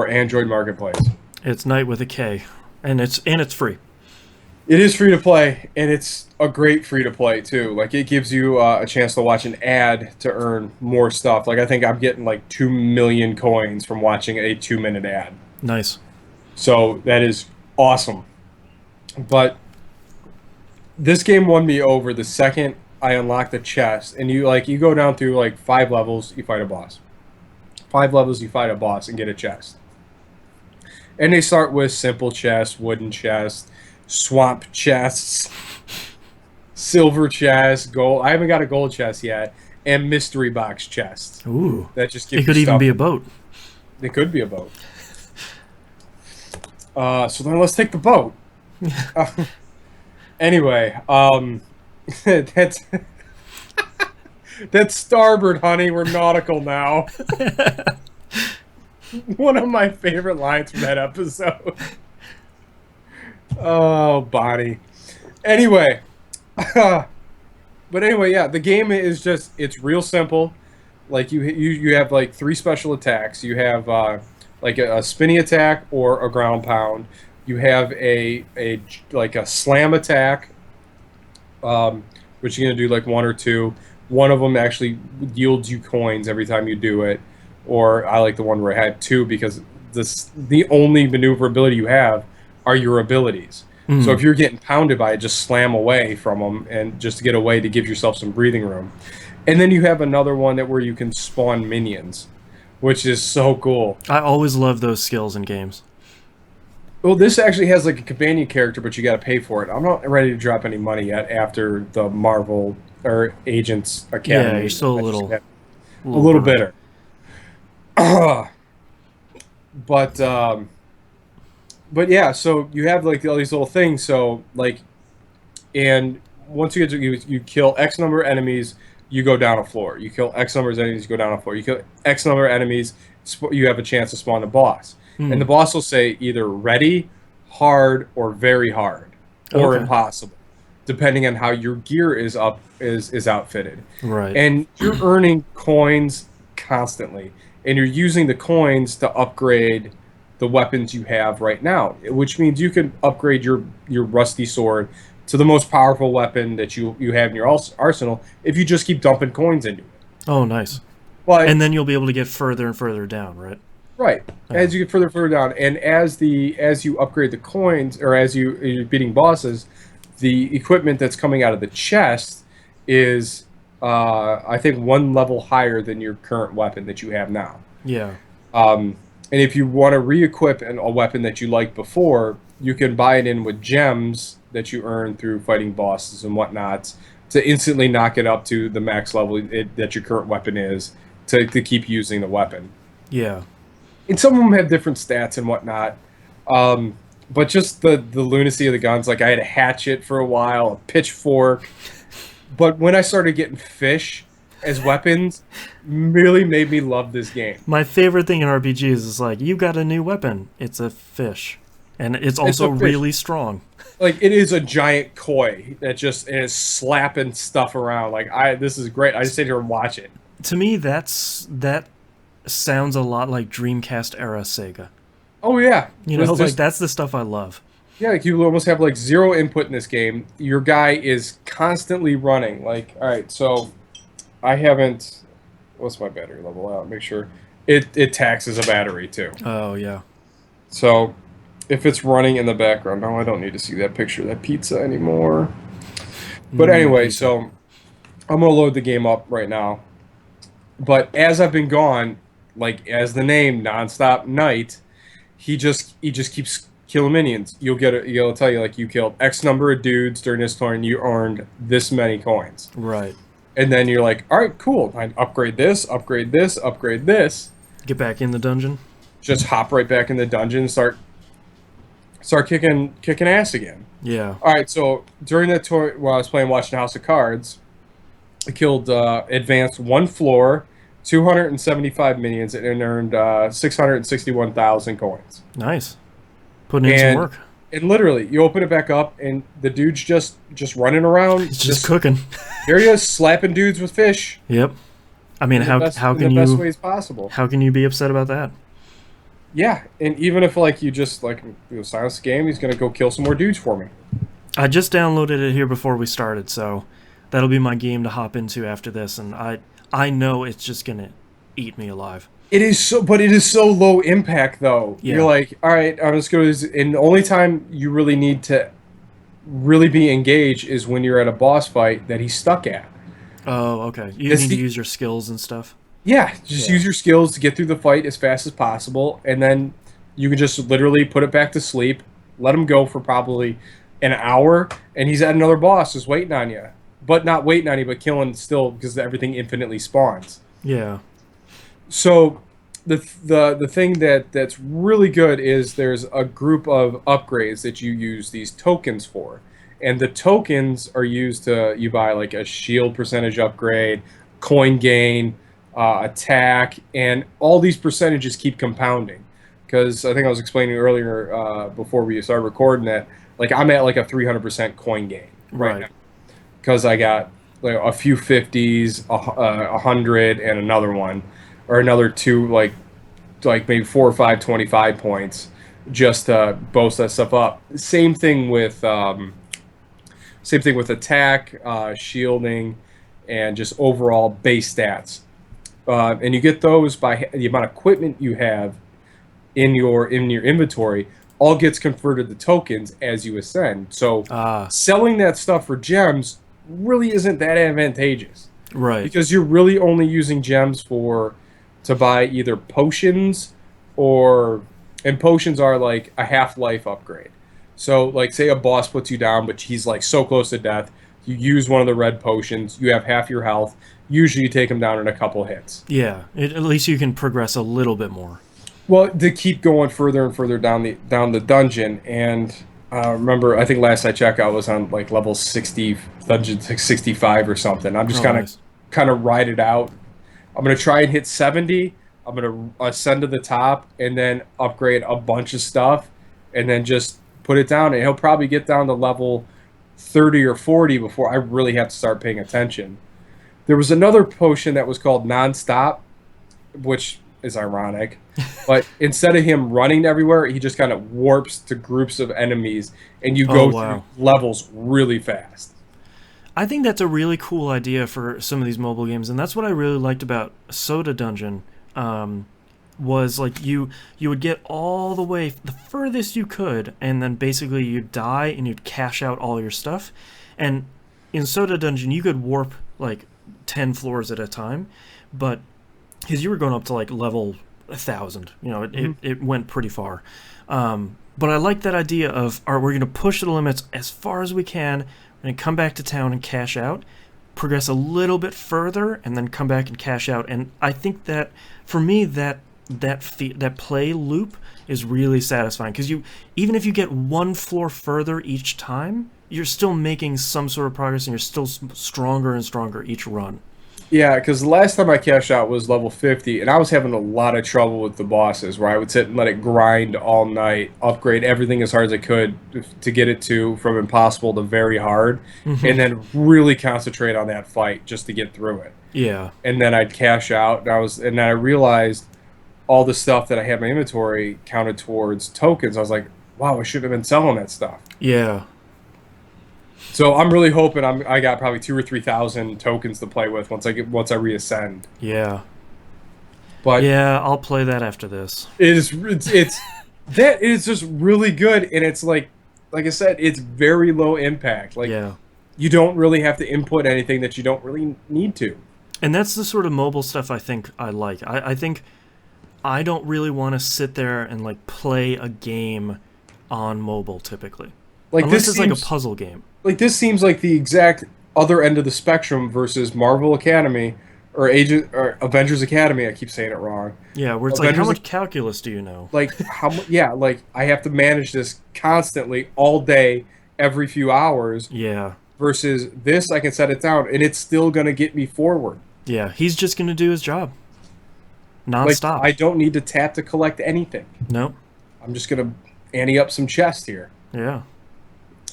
Android Marketplace. It's Night with a K, and it's free. It is free to play, and it's a great free to play too. Like it gives you a chance to watch an ad to earn more stuff. Like I think I'm getting like 2 million coins from watching a 2-minute ad. Nice. So that is awesome. But this game won me over the second I unlocked the chest, and you go down through like 5 levels, you fight a boss. 5 levels, you fight a boss and get a chest. And they start with simple chests, wooden chests, swamp chests, silver chests, gold. I haven't got a gold chest yet, and mystery box chests. Ooh. That just give It you could even stuff. be a boat. It could be a boat. So then let's take the boat. Anyway, that's that's starboard, honey. We're nautical now. One of my favorite lines from that episode. Oh, Bonnie. Anyway, but anyway, yeah, the game is it's real simple. Like you have like 3 special attacks. You have like a spinny attack or a ground pound. You have a like a slam attack, which you're gonna do like 1 or 2. One of them actually yields you coins every time you do it. Or I like the one where I had 2 because the only maneuverability you have are your abilities. So if you're getting pounded by it, just slam away from them and just to get away to give yourself some breathing room. And then you have another one where you can spawn minions, which is so cool. I always love those skills in games. Well, this actually has like a companion character, but you got to pay for it. I'm not ready to drop any money yet after the Marvel or Agents Academy. Yeah, you're still a little bitter. But yeah, so you have like all these little things. So like, and once you get to you kill X number of enemies, you go down a floor. You kill X number of enemies, you go down a floor. You kill X number of enemies, you have a chance to spawn a boss. And the boss will say either ready, hard, or very hard, or impossible, depending on how your gear is outfitted. Right. And you're earning coins constantly, and you're using the coins to upgrade the weapons you have right now, which means you can upgrade your rusty sword to the most powerful weapon that you have in your arsenal if you just keep dumping coins into it. Oh, nice. But and then you'll be able to get further and further down, right? Right. As you get further down, and as you upgrade the coins, or as you're beating bosses, the equipment that's coming out of the chest is, I think, 1 level higher than your current weapon that you have now. Yeah. And if you want to re-equip a weapon that you liked before, you can buy it in with gems that you earn through fighting bosses and whatnot to instantly knock it up to the max level that your current weapon is to keep using the weapon. Yeah. And some of them have different stats and whatnot. But just the lunacy of the guns. Like, I had a hatchet for a while, a pitchfork. But when I started getting fish as weapons, really made me love this game. My favorite thing in RPGs is like, you got a new weapon. It's a fish. And it's also really strong. Like, it is a giant koi that just is slapping stuff around. Like, this is great. I just sit here and watch it. To me, that sounds a lot like Dreamcast era Sega. Oh yeah, like that's the stuff I love. Yeah, like you almost have like 0 input in this game. Your guy is constantly running. Like, all right, so I haven't. What's my battery level out? Make sure it taxes a battery too. Oh yeah. So if it's running in the background, no, I don't need to see that picture of that pizza anymore. But anyway, so I'm gonna load the game up right now. But as I've been gone, like as the name Nonstop Night, he just keeps killing minions. It'll tell you like you killed X number of dudes during this turn, you earned this many coins. Right. And then you're like, all right, cool. I upgrade this, upgrade this, upgrade this. Get back in the dungeon. Just hop right back in the dungeon and start kicking ass again. Yeah. All right. So during that tour, while I was playing Watching House of Cards, I killed advanced 1 floor, 275 minions, and earned 661,000 coins. Nice. Putting in some work. And literally, you open it back up, and the dude's just running around. He's just cooking. There he is, slapping dudes with fish. Yep. I mean, how can you? In the best ways possible. How can you be upset about that? Yeah, and even if like you just silence the game, he's gonna go kill some more dudes for me. I just downloaded it here before we started, so that'll be my game to hop into after this, and I know it's just gonna eat me alive. It is so low impact though. Yeah. You're like, all right, I'm just going to, and the only time you really need to really be engaged is when you're at a boss fight that he's stuck at. Oh, okay. You It's need to the use your skills and stuff. Yeah, just Yeah. use your skills to get through the fight as fast as possible, and then you can just literally put it back to sleep, let him go for probably an hour, and he's at another boss just waiting on you. But not waiting on you, but killing still because everything infinitely spawns. Yeah. So the thing that's really good is there's a group of upgrades that you use these tokens for. And the tokens are used to you buy like a shield percentage upgrade, coin gain, attack, and all these percentages keep compounding. Because I think I was explaining earlier before we started recording that like I'm at like a 300% coin gain right Right. now because I got like a few 50s, a hundred, and another one, or another two, like maybe 4 or 5 25 points, just to boast that stuff up. Same thing with attack, shielding, and just overall base stats. And you get those by the amount of equipment you have in your inventory. All gets converted to tokens as you ascend. So Ah, selling that stuff for gems really isn't that advantageous right. because you're really only using gems for to buy either potions or and potions are like a half-life upgrade. So like say a boss puts you down but he's like so close to death, you use one of the red potions, you have half your health. Usually you take him down in a couple hits. Yeah. At least you can progress a little bit more. Well, to keep going further and further down the dungeon, and remember, I think last I checked, I was on like level 60, dungeon 65 or something. I'm just Oh, nice. kind of ride it out. I'm gonna try and hit 70. I'm gonna ascend to the top and then upgrade a bunch of stuff, and then just put it down. And he'll probably get down to level 30 or 40 before I really have to start paying attention. There was another potion that was called nonstop, which is ironic. But instead of him running everywhere, he just kind of warps to groups of enemies, and you Oh, go through wow. levels really fast. I think that's a really cool idea for some of these mobile games, and that's what I really liked about Soda Dungeon. Um, was like you would get all the way the furthest you could, and then basically you'd die and you'd cash out all your stuff. And in Soda Dungeon, you could warp like 10 floors at a time, but because you were going up to like level 1,000, it went pretty far. But I like that idea of, all right, we're going to push the limits as far as we can. We're going to come back to town and cash out, progress a little bit further, and then come back and cash out. And I think that for me, that play loop is really satisfying because you even if you get 1 floor further each time, you're still making some sort of progress and you're still stronger and stronger each run. Yeah, because the last time I cashed out was level 50, and I was having a lot of trouble with the bosses where I would sit and let it grind all night, upgrade everything as hard as I could to get it to from impossible to very hard, and then really concentrate on that fight just to get through it. Yeah, And then I'd cash out, and then I realized all the stuff that I had in my inventory counted towards tokens. I was like, wow, I should have been selling that stuff. yeah, So I'm really hoping I got probably 2 or 3 thousand tokens to play with once I reascend. yeah, But yeah. I'll play that after this. it's that is just really good, and it's like I said, it's very low impact. Like Yeah. you don't really have to input anything that you don't really need to. And that's the sort of mobile stuff I think I like. I think I don't really want to sit there and like play a game on mobile typically. Like Unless it's like a puzzle game. this seems like the exact other end of the spectrum versus Marvel Academy or Agent or Avengers Academy. I keep saying it wrong. Yeah, where it's like, how Avengers much calculus do you know? like yeah, like I have to manage this constantly all day, every few hours. Yeah. Versus this, I can set it down, and it's still gonna get me forward. Yeah, he's just going to do his job. Like Nonstop. I don't need to tap to collect anything. Nope. I'm just gonna ante up some chest here. Yeah.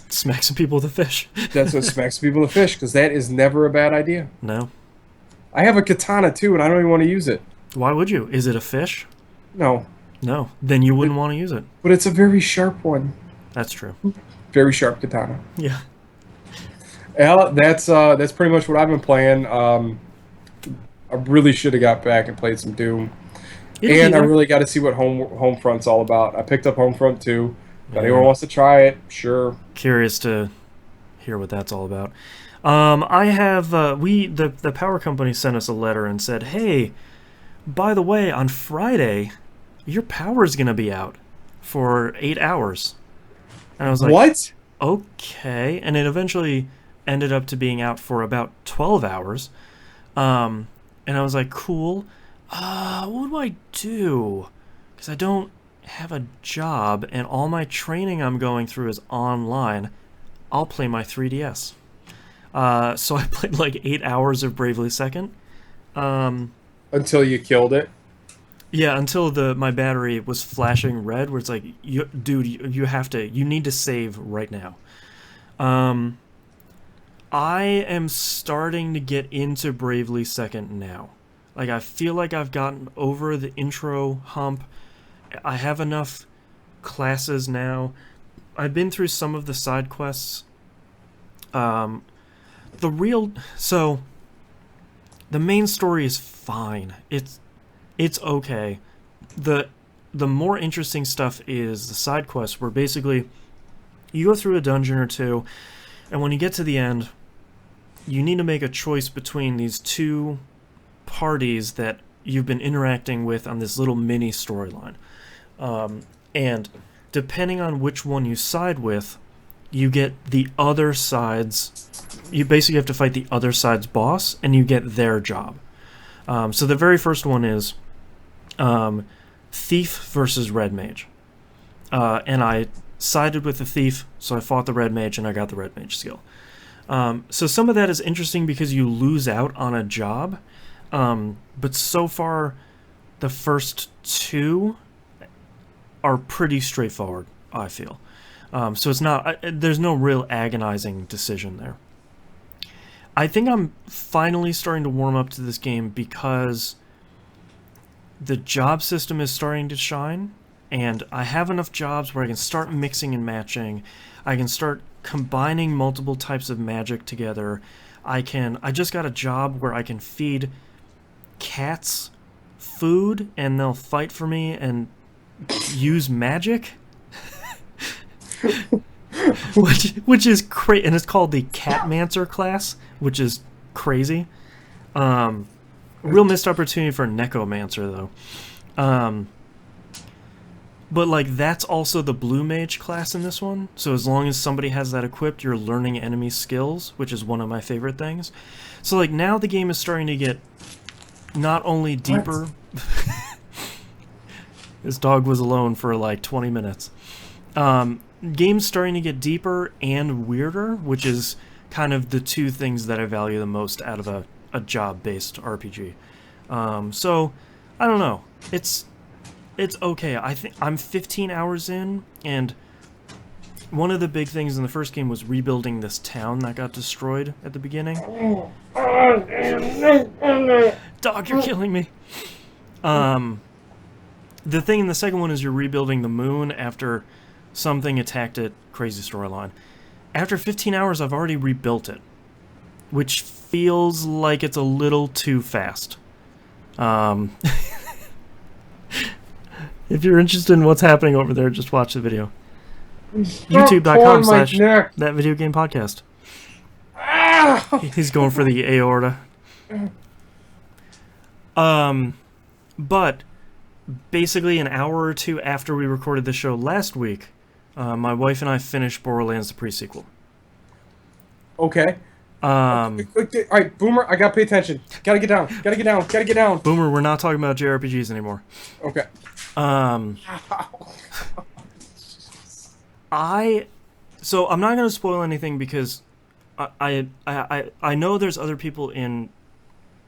Smack some people with a fish. That's what smacks people to fish, because that is never a bad idea. No. I have a katana too, and I don't even want to use it. Why would you? Is it a fish? No, No. Then you wouldn't want to use it. but it's a very sharp one. That's true. Very sharp katana. Yeah. Yeah, that's pretty much what I've been playing. I really should have got back and played some Doom, It'll be and I there. really got to see what Homefront's all about. I picked up Homefront 2. If Yeah. anyone wants to try it, sure. Curious to hear what that's all about. I have the power company sent us a letter and said, "Hey, by the way, on Friday, your power's gonna be out for 8 hours." And I was like, What? "Okay," and it eventually ended up to being out for about 12 hours. And I was like, "Cool. What do I do? Because I don't have a job, and all my training I'm going through is online. I'll play my 3DS." So I played like 8 hours of Bravely Second. Um, Until you killed it? yeah, until my battery was flashing red, where it's like, dude, you need to save right now. Um, I am starting to get into Bravely Second now. Like, I feel like I've gotten over the intro hump. I have enough classes now. I've been through some of the side quests. Um, the real so the main story is fine. It's okay. The the more interesting stuff is the side quests, where basically you go through a dungeon or two, and when you get to the end, you need to make a choice between these two parties that you've been interacting with on this little mini storyline. And depending on which one you side with, you get the other side's. You basically have to fight the other side's boss, and you get their job. So the very first one is Thief versus Red Mage. And I sided with the Thief, so I fought the Red Mage, and I got the Red Mage skill. So some of that is interesting because you lose out on a job. But so far, the first two are pretty straightforward, I feel. So it's not. There's no real agonizing decision there. I think I'm finally starting to warm up to this game because the job system is starting to shine, and I have enough jobs where I can start mixing and matching. I can start combining multiple types of magic together. I just got a job where I can feed cats food and they'll fight for me and use magic. which is crazy, and it's called the Catmancer class, which is crazy. Real missed opportunity for Necromancer though. But like that's also the Blue Mage class in this one. So as long as somebody has that equipped, you're learning enemy skills, which is one of my favorite things. So like now the game is starting to get not only deeper. This dog was alone for like 20 minutes. Game's starting to get deeper and weirder, which is kind of the two things that I value the most out of a job-based RPG. So, I don't know. It's okay. I think I'm 15 hours in, and one of the big things in the first game was rebuilding this town that got destroyed at the beginning. Dog, you're killing me. The thing in the second one is you're rebuilding the moon after something attacked it. Crazy storyline. After 15 hours, I've already rebuilt it, which feels like it's a little too fast. If you're interested in what's happening over there, just watch the video. YouTube.com/that video game podcast. He's going for the aorta. But basically an hour or two after we recorded the show last week, my wife and I finished Borderlands the pre-sequel. Okay. All right, Boomer, I gotta pay attention. Gotta get down. Gotta get down. Gotta get down. Boomer, we're not talking about JRPGs anymore. Okay. So I'm not gonna spoil anything because I know there's other people in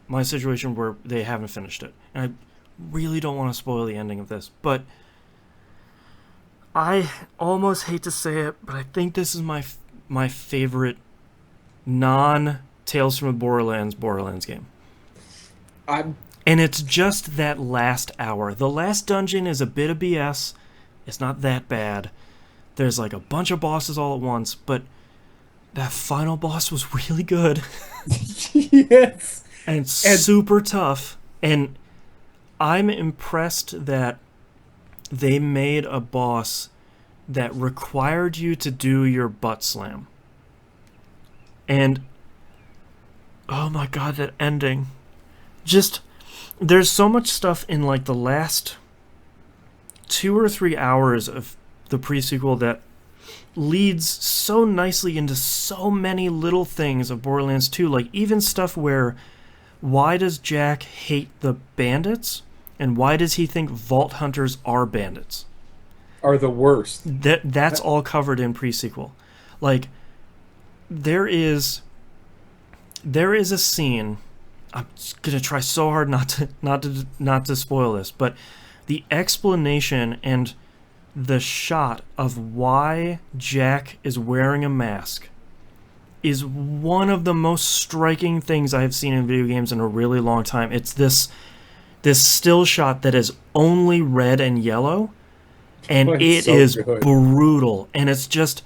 my situation where they haven't finished it, and I really don't want to spoil the ending of this, but I almost hate to say it, but I think this is my favorite non-Tales from the Borderlands game. And it's just that last hour. The last dungeon is a bit of BS. It's not that bad. There's like a bunch of bosses all at once, but that final boss was really good. Yes. And super tough. And I'm impressed that they made a boss that required you to do your butt slam. And oh my god, that ending. Just there's so much stuff in like the last 2 or 3 hours of the prequel that leads so nicely into so many little things of Borderlands 2, like even stuff where why does Jack hate the bandits and why does he think vault hunters are bandits? Are the worst. That's all covered in pre-sequel. Like there is a scene. I'm gonna try so hard not to spoil this, but the explanation and the shot of why Jack is wearing a mask is one of the most striking things I have seen in video games in a really long time. It's this still shot that is only red and yellow, and it So is good. brutal. And it's just,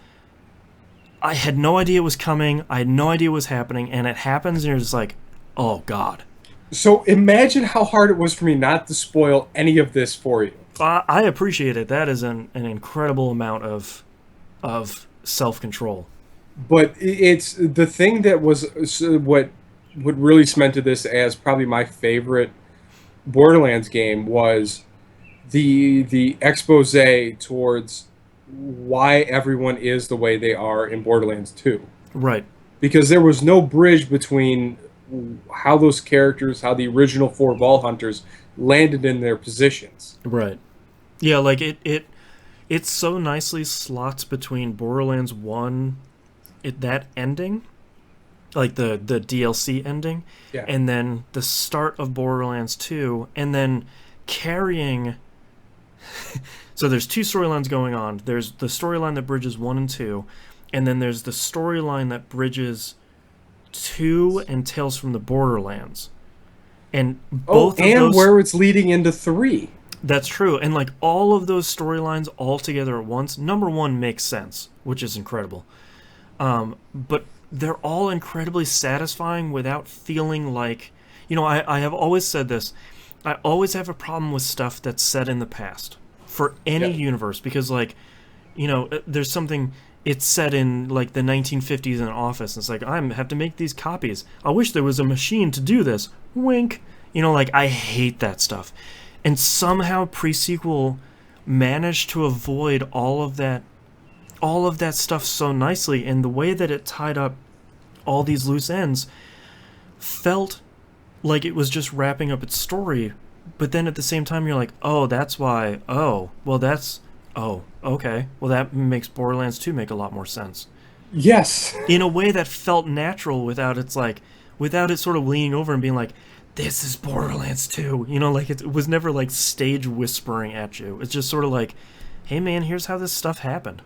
I had no idea it was coming. I had no idea what was happening, and it happens, and you're just like, oh god. So imagine how hard it was for me not to spoil any of this for you. I appreciate it. That is an incredible amount of self-control. But it's the thing that was what really cemented this as probably my favorite Borderlands game was the expose towards why everyone is the way they are in Borderlands 2. Right. Because there was no bridge between how those characters, how the original four Vault Hunters landed in their positions. Right. Yeah, like it so nicely slots between Borderlands 1, that ending, like the DLC ending, Yeah. and then the start of Borderlands 2, and then carrying. So there's two storylines going on. There's the storyline that bridges 1 and 2, and then there's the storyline that bridges 2 and Tales from the Borderlands. And both of those, where it's leading into 3. that's true. And like all of those storylines all together at once, number one makes sense, which is incredible. But they're all incredibly satisfying without feeling like, I have always said this. I always have a problem with stuff that's set in the past for any universe because, like, there's something, it's set in like the 1950s in an office. And it's like, I have to make these copies. I wish there was a machine to do this. Wink. Like, I hate that stuff. And somehow pre-sequel managed to avoid all of that stuff so nicely, and the way that it tied up all these loose ends felt like it was just wrapping up its story, but then at the same time you're like, oh, that's why, okay, well that makes Borderlands 2 make a lot more sense. Yes. In a way that felt natural without it sort of leaning over and being like, this is Borderlands 2. Like it was never like stage whispering at you. It's just sort of like, hey man, here's how this stuff happened.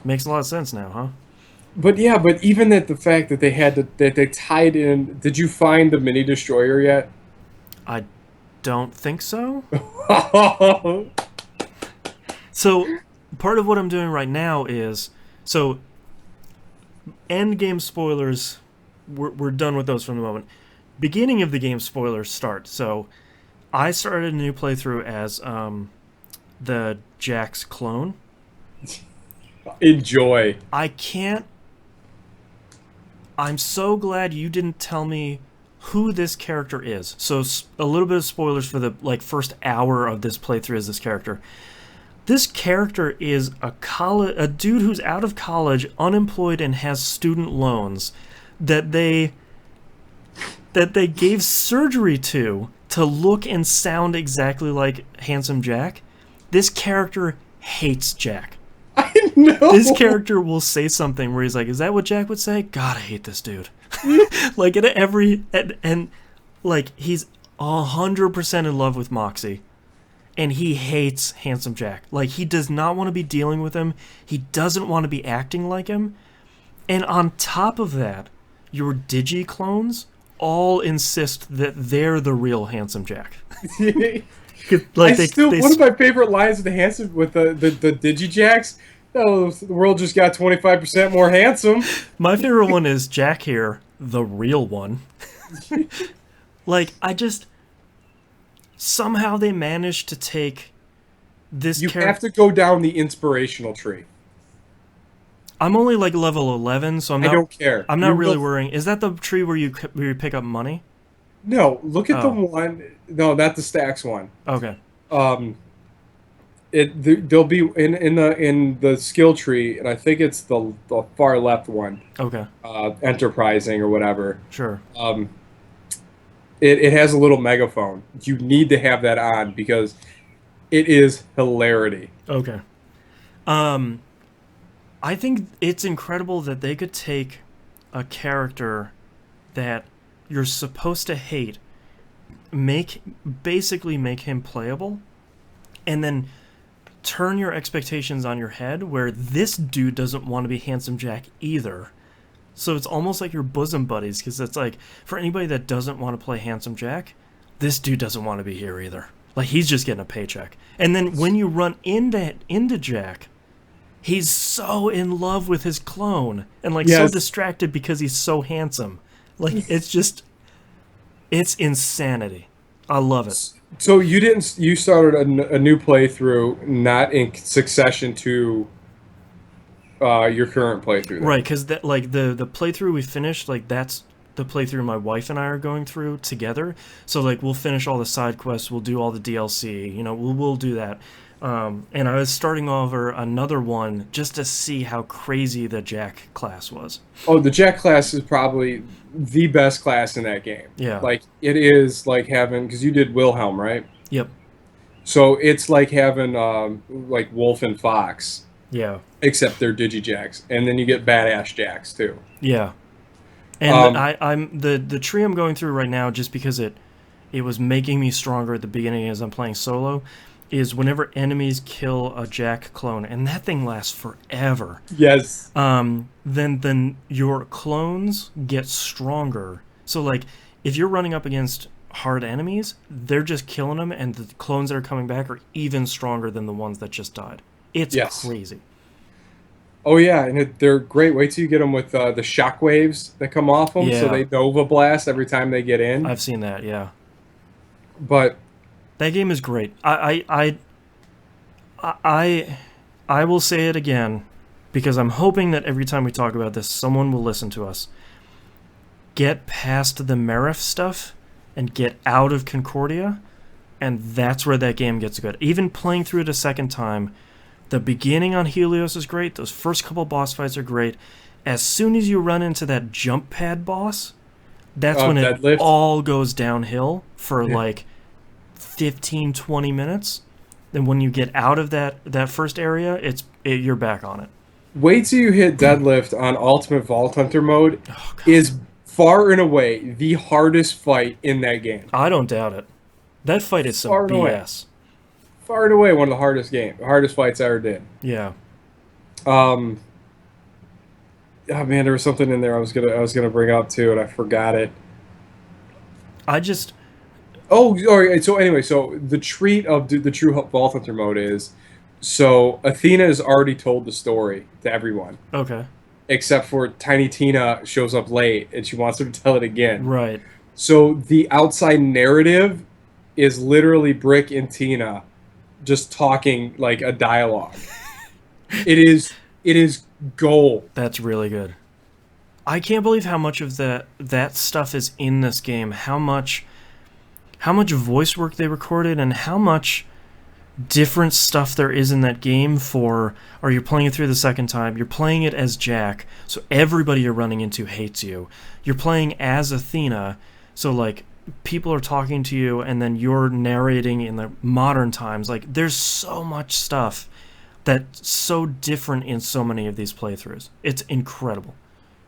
Makes a lot of sense now, huh? But even the fact that they tied in. Did you find the mini destroyer yet? I don't think so. So part of what I'm doing right now is, so end game spoilers, we're done with those for the moment. Beginning of the game spoilers start. So I started a new playthrough as the Jack's clone. Enjoy. I'm so glad you didn't tell me who this character is. So a little bit of spoilers for the first hour of this playthrough as this character. This character is a dude who's out of college, unemployed, and has student loans that they gave surgery to look and sound exactly like Handsome Jack. This character hates Jack. I know. This character will say something where he's like, is that what Jack would say? God, I hate this dude. Like he's 100% in love with Moxie. And he hates Handsome Jack. Like, he does not want to be dealing with him. He doesn't want to be acting like him. And on top of that, your Digi-clones all insist that they're the real Handsome Jack. One of my favorite lines of the handsome with the Digijacks. Oh, the world just got 25% more handsome. My favorite one is Jack here, the real one. Somehow they managed to take this You have to go down the inspirational tree. I'm only like level 11, so I don't care. I'm not You really will. worrying. Is that the tree where you pick up money? No, look at the Oh, one. No, not the stacks one. okay, Um, there'll be in the skill tree, and I think it's the far left one, okay, enterprising or whatever. sure, Um, it has a little megaphone. You need to have that on because it is hilarity. okay. Um, I think it's incredible that they could take a character that you're supposed to hate, make basically make him playable, and then turn your expectations on your head where this dude doesn't want to be Handsome Jack either. So it's almost like your bosom buddies because it's like for anybody that doesn't want to play Handsome Jack, this dude doesn't want to be here either. Like he's just getting a paycheck. And then when you run into Jack, he's so in love with his clone and like so Yes. distracted because he's so handsome. Like it's insanity. I love it. So you started a new playthrough, not in succession to your current playthrough then. Right, because that like the playthrough we finished, like that's the playthrough my wife and I are going through together. So like we'll finish all the side quests, we'll do all the DLC, we'll do that. And I was starting over another one just to see how crazy the Jack class was. Oh, the Jack class is probably the best class in that game. Yeah. Like it is like having because you did Wilhelm, right? Yep. So it's like having like Wolf and Fox, Yeah. except they're Digijacks, and then you get Badass Jacks too. Yeah. And Um, I'm the tree I'm going through right now just because it was making me stronger at the beginning as I'm playing solo. Is whenever enemies kill a Jack clone, and that thing lasts forever. yes, Then your clones get stronger. So like if you're running up against hard enemies, they're just killing them, and the clones that are coming back are even stronger than the ones that just died. It's yes. crazy. Oh yeah, and they're great. Wait till you get them with the shockwaves that come off them, so Yeah, they Nova Blast every time they get in. I've seen that. Yeah, But that game is great. I will say it again because I'm hoping that every time we talk about this, someone will listen to us. Get past the Marif stuff and get out of Concordia, and that's where that game gets good. Even playing through it a second time, the beginning on Helios is great. Those first couple boss fights are great. As soon as you run into that jump pad boss, that's when it deadlift. all goes downhill for Yeah. like 15, 20 minutes. Then when you get out of that first area, you're back on it. Wait till you hit deadlift on Ultimate Vault Hunter mode. Oh god, Is far and away the hardest fight in that game. I don't doubt it. That fight is some Far and away. BS. Far and away one of the hardest fights I ever did. Yeah. Um, oh man, there was something in there I was gonna bring up too, and I forgot it. I just Oh, all right. So anyway, so the treat of the true Vault Hunter mode is, so Athena has already told the story to everyone, okay. except for Tiny Tina shows up late and she wants them to tell it again. Right. So the outside narrative is literally Brick and Tina just talking like a dialogue. It is gold. That's really good. I can't believe how much of that stuff is in this game. How much voice work they recorded and how much different stuff there is in that game for or you're playing it through the second time, you're playing it as Jack, so everybody you're running into hates you. You're playing as Athena, so like people are talking to you and then you're narrating in the modern times. Like there's so much stuff that's so different in so many of these playthroughs. It's incredible.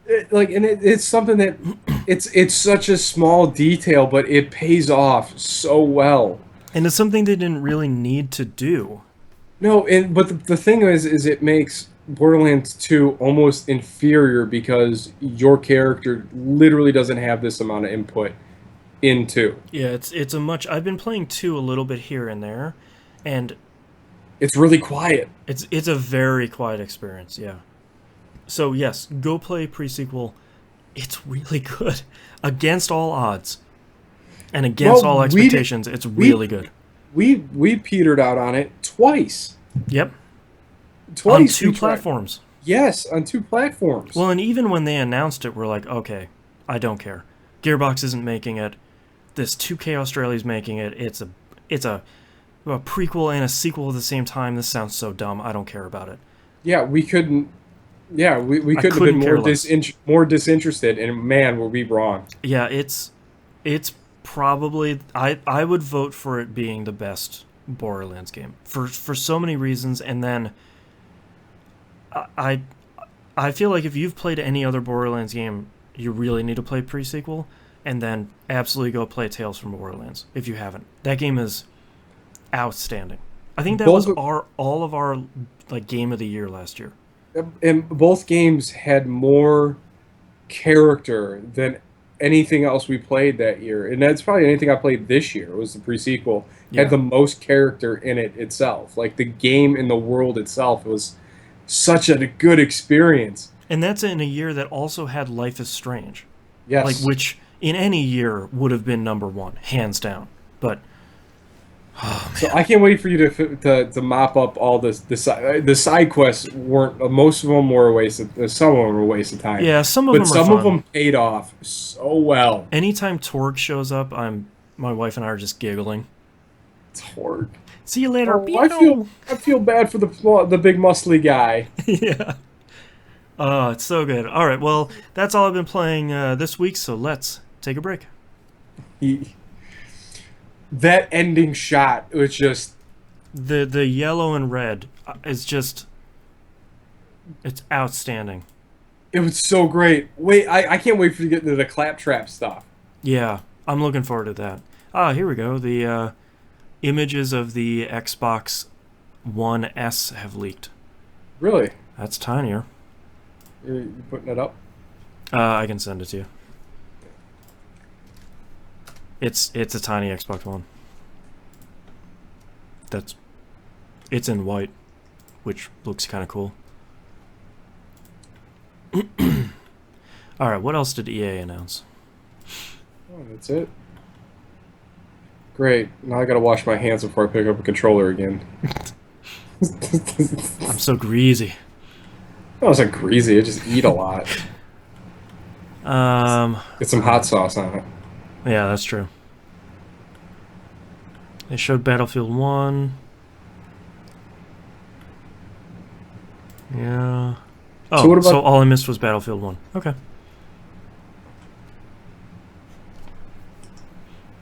It's something that it's such a small detail, but it pays off so well. And it's something they didn't really need to do. No, but the thing is it makes Borderlands 2 almost inferior because your character literally doesn't have this amount of input into. Yeah, it's a much I've been playing 2 a little bit here and there, and It's really quiet. it's a very quiet experience, yeah. So yes, go play pre-sequel. It's really good. Against all odds. And against Well, all expectations, it's really good. We petered out on it twice. Yep. On Twice 2 we tried. platforms. Yes, on 2 platforms. Well, and even when they announced it, we're like, okay, I don't care. Gearbox isn't making it. This 2K Australia's making it. It's a prequel and a sequel at the same time. This sounds so dumb. I don't care about it. Yeah, we couldn't. Yeah, we I couldn't have been couldn't care less. more disinterested, and man, were we wrong. Yeah, it's probably I would vote for it being the best Borderlands game for so many reasons, and then I I feel like if you've played any other Borderlands game, you really need to play pre-sequel, and then absolutely go play Tales from Borderlands if you haven't. That game is outstanding. I think that Both was our all of our like game of the year last year. and both games had more character than anything else we played that year, and that's probably anything I played this year. Was the pre-sequel had Yeah. the most character in it itself, like the game and the world itself was such a good experience. And that's in a year that also had Life is Strange, like Yes. which in any year would have been number one, hands down. But oh So man, I can't wait for you to mop up all the side quests weren't most of them were a waste of some of them were a waste of time, yeah, some of but them are some of fun. them paid off so well. Anytime Torg shows up, my wife and I are just giggling. It's hard. See you later, Oh, I feel bad for the big muscly guy. yeah. Oh, it's so good. All right, well, that's all I've been playing this week, so let's take a break. He that ending shot was just The yellow and red is just it's outstanding. it was so great. Wait, I can't wait for you to get into the claptrap stuff. Yeah, I'm looking forward to that. Ah, here we go. The images of the Xbox One S have leaked. Really, That's tinier. you're putting it up. I can send it to you. It's a tiny Xbox One. That's it's in white, which looks kind of cool. All right, what else did EA announce? Oh, that's it. Great. Now I gotta wash my hands before I pick up a controller again. I'm so greasy. I wasn't greasy. I just eat a lot. Um, Get some hot sauce on it. yeah, that's true. They showed Battlefield 1. Yeah. Oh, So what about- so all I missed was Battlefield 1. Okay.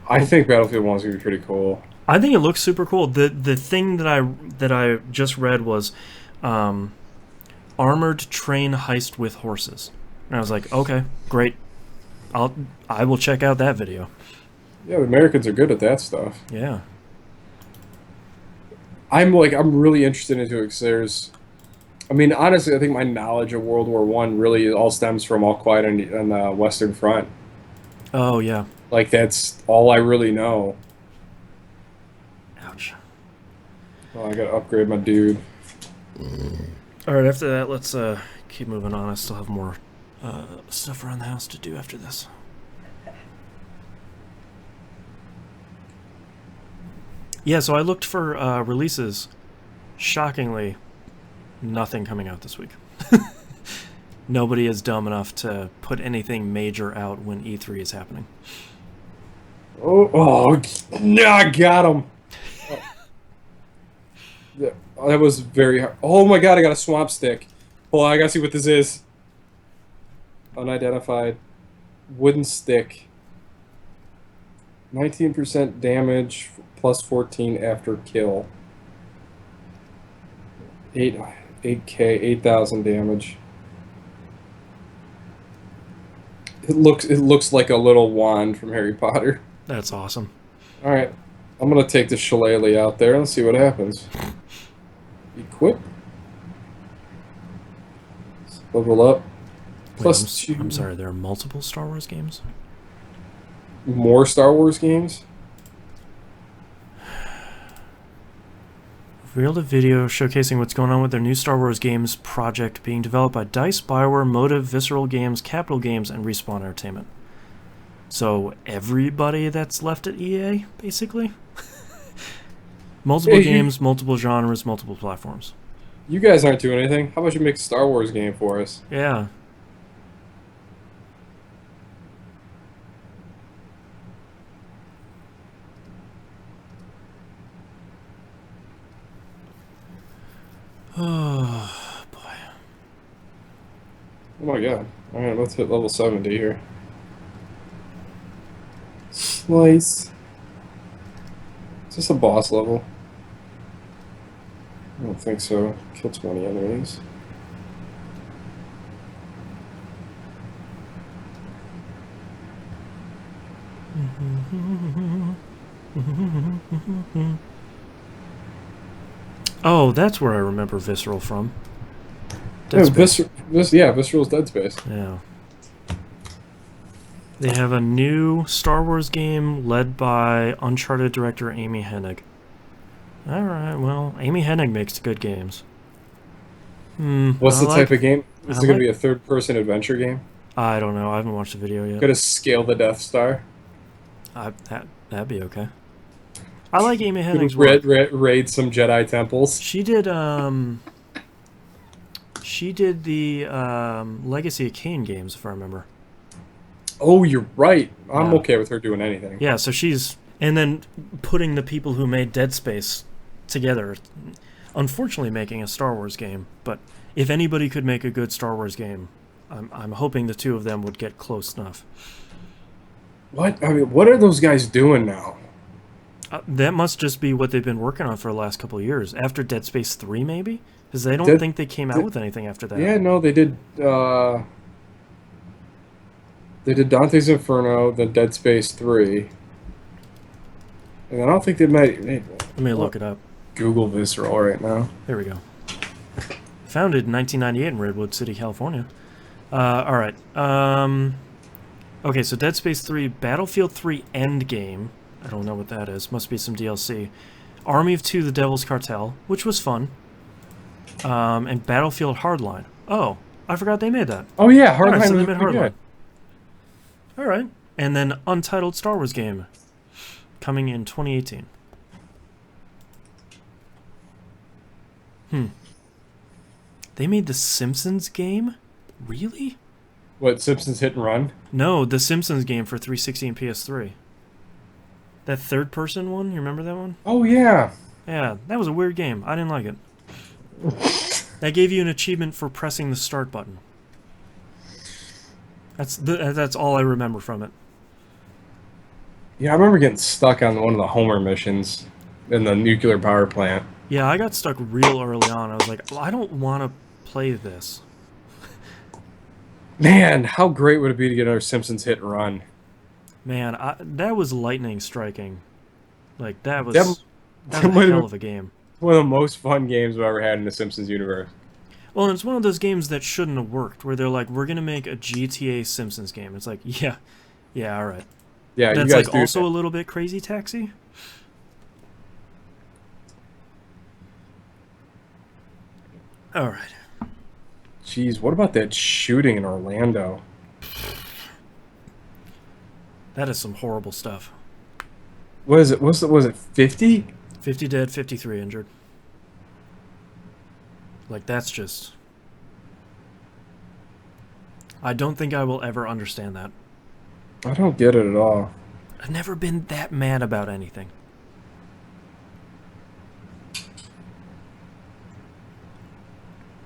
I think Battlefield 1 is gonna be pretty cool. I think it looks super cool. The thing that I just read was armored train heist with horses. And I was like, okay, great. I will check out that video. Yeah, the Americans are good at that stuff. Yeah. I'm really interested into it because I mean, honestly, I think my knowledge of World War One really all stems from All Quiet on the Western Front. Oh yeah. Like that's all I really know. Ouch. Oh, I gotta upgrade my dude. All right. After that, let's keep moving on. I still have more stuff around the house to do after this. Yeah. So I looked for releases. Shockingly, nothing coming out this week. Nobody is dumb enough to put anything major out when E3 is happening. Oh, yeah, I got him. Yeah, that was very hard. Oh my god, I got a swamp stick. Hold on, I gotta see what this is. Unidentified. Wooden stick. 19% damage, plus 14 after kill. 8k, 8,000 damage. It looks like a little wand from Harry Potter. That's awesome. All right, I'm gonna take the shillelagh out there and see what happens. Equip. Level up. Wait, Plus two. I'm sorry, there are multiple Star Wars games? More Star Wars games. Revealed a video showcasing what's going on with their new Star Wars games project being developed by DICE, BioWare, Motive, Visceral Games, Capital Games, and Respawn Entertainment. So everybody that's left at EA, basically? Multiple games, multiple genres, multiple platforms. You guys aren't doing anything. How about you make a Star Wars game for us? Yeah. Oh boy. Oh my god. Alright, let's hit level 70 here. Slice. Is this a boss level? I don't think so. Kill 20 enemies. Oh, that's where I remember Visceral from. Yeah, Dead Space. Visceral's Dead Space. Yeah. They have a new Star Wars game led by Uncharted director Amy Hennig. Alright, well, Amy Hennig makes good games. What's the type of game? Is it going to be a third-person adventure game? I don't know. I haven't watched the video yet. Going to scale the Death Star? That'd be okay. I like Amy Hennig's work. Raid some Jedi temples. She did the Legacy of Kain games, if I remember. Oh, you're right. I'm okay with her doing anything. Yeah, so she's... And then putting the people who made Dead Space together. Unfortunately making a Star Wars game, but if anybody could make a good Star Wars game, I'm hoping the two of them would get close enough. What? I mean, what are those guys doing now? That must just be what they've been working on for the last couple of years. After Dead Space 3, maybe? Because I don't think they came out with anything after that. Yeah, no, they did... They did Dante's Inferno, then Dead Space 3. And I don't think they made... Let me look it up. Google Visceral right now. There we go. Founded in 1998 in Redwood City, California. Alright. Okay, so Dead Space 3, Battlefield 3 Endgame. I don't know what that is. Must be some DLC. Army of Two, The Devil's Cartel, which was fun. And Battlefield Hardline. Oh, I forgot they made that. Oh yeah, Hardline Alright, so was they made pretty Hardline. good. Alright. And then Untitled Star Wars game. Coming in 2018. They made the Simpsons game? Really? What, Simpsons Hit and Run? No, the Simpsons game for 360 and PS3. That third-person one, you remember that one? Oh yeah. Yeah, that was a weird game. I didn't like it. That gave you an achievement for pressing the start button. That's all I remember from it. Yeah, I remember getting stuck on one of the Homer missions in the nuclear power plant. Yeah, I got stuck real early on. I was like, well, I don't want to play this. Man, how great would it be to get another Simpsons Hit and Run? Man, that was lightning striking. Like, that was a hell of a game. One of the most fun games I've ever had in the Simpsons universe. Well, and it's one of those games that shouldn't have worked, where they're like, we're going to make a GTA Simpsons game. It's like, yeah, all right. Yeah, that's you guys like also a little bit Crazy Taxi. All right. Jeez, what about that shooting in Orlando? That is some horrible stuff. What is it? Was it 50? 50 dead, 53 injured. Like, that's just... I don't think I will ever understand that. I don't get it at all. I've never been that mad about anything.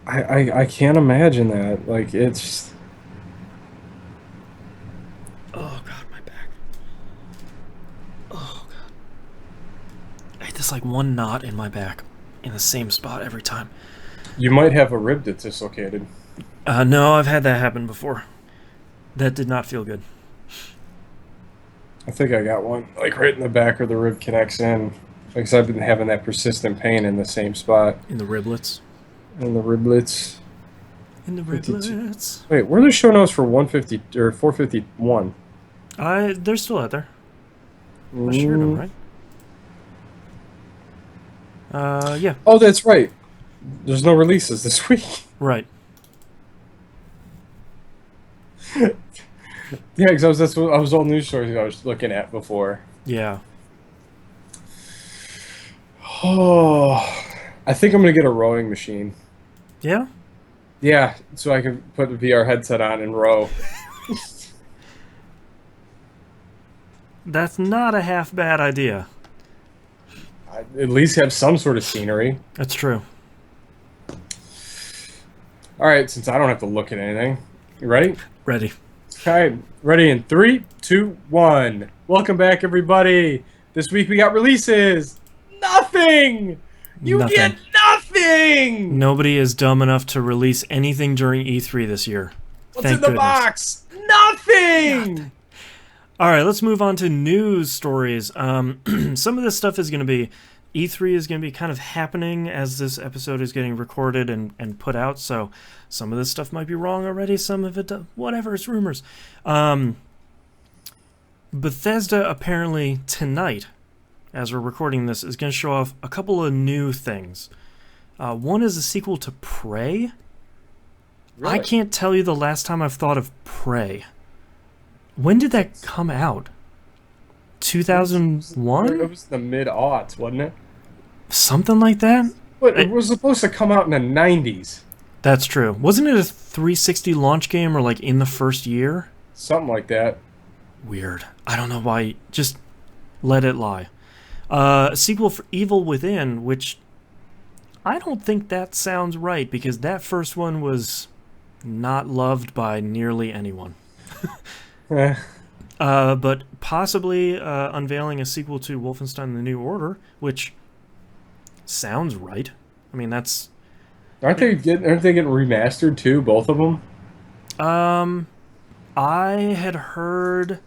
I can't imagine that. Like, it's... Oh, God, my back. Oh, God. I hit this, like, one knot in my back in the same spot every time. You might have a rib that's dislocated. No, I've had that happen before. That did not feel good. I think I got one, like, right in the back where the rib connects in. Because I've been having that persistent pain in the same spot. In the riblets. In the riblets. In the riblets. Wait, where are the show notes for 150 or 451? They're still out there. I shared them, right? Yeah. Oh, that's right. There's no releases this week. Right. Yeah, because I was all news stories I was looking at before. Yeah. Oh, I think I'm gonna get a rowing machine. Yeah, Yeah, so I can put the VR headset on and row. that's not a half bad idea. At least have some sort of scenery. That's true. All right, since I don't have to look at anything. You ready? Ready. All right, ready in three, two, one. Welcome back, everybody. This week we got releases. Nothing! You Nothing. get nothing! Nobody is dumb enough to release anything during E3 this year. What's in Thank the goodness. box? Nothing! All right, let's move on to news stories. Some of this stuff is going to be E3 is going to be kind of happening as this episode is getting recorded and put out. So some of this stuff might be wrong already. Some of it, whatever, it's rumors. Bethesda apparently tonight, as we're recording this, is going to show off a couple of new things. One is a sequel to Prey. Really? I can't tell you the last time I've thought of Prey. When did that come out? 2001? It was the mid-aughts, wasn't it? Something like that? But it was supposed to come out in the 90s. That's true. Wasn't it a 360 launch game or like in the first year? Something like that. Weird. I don't know why. Just let it lie. A sequel for Evil Within, which I don't think that sounds right because that first one was not loved by nearly anyone. Eh. But possibly unveiling a sequel to Wolfenstein: The New Order, which sounds right. I mean, that's Aren't they getting remastered too, both of them? I had heard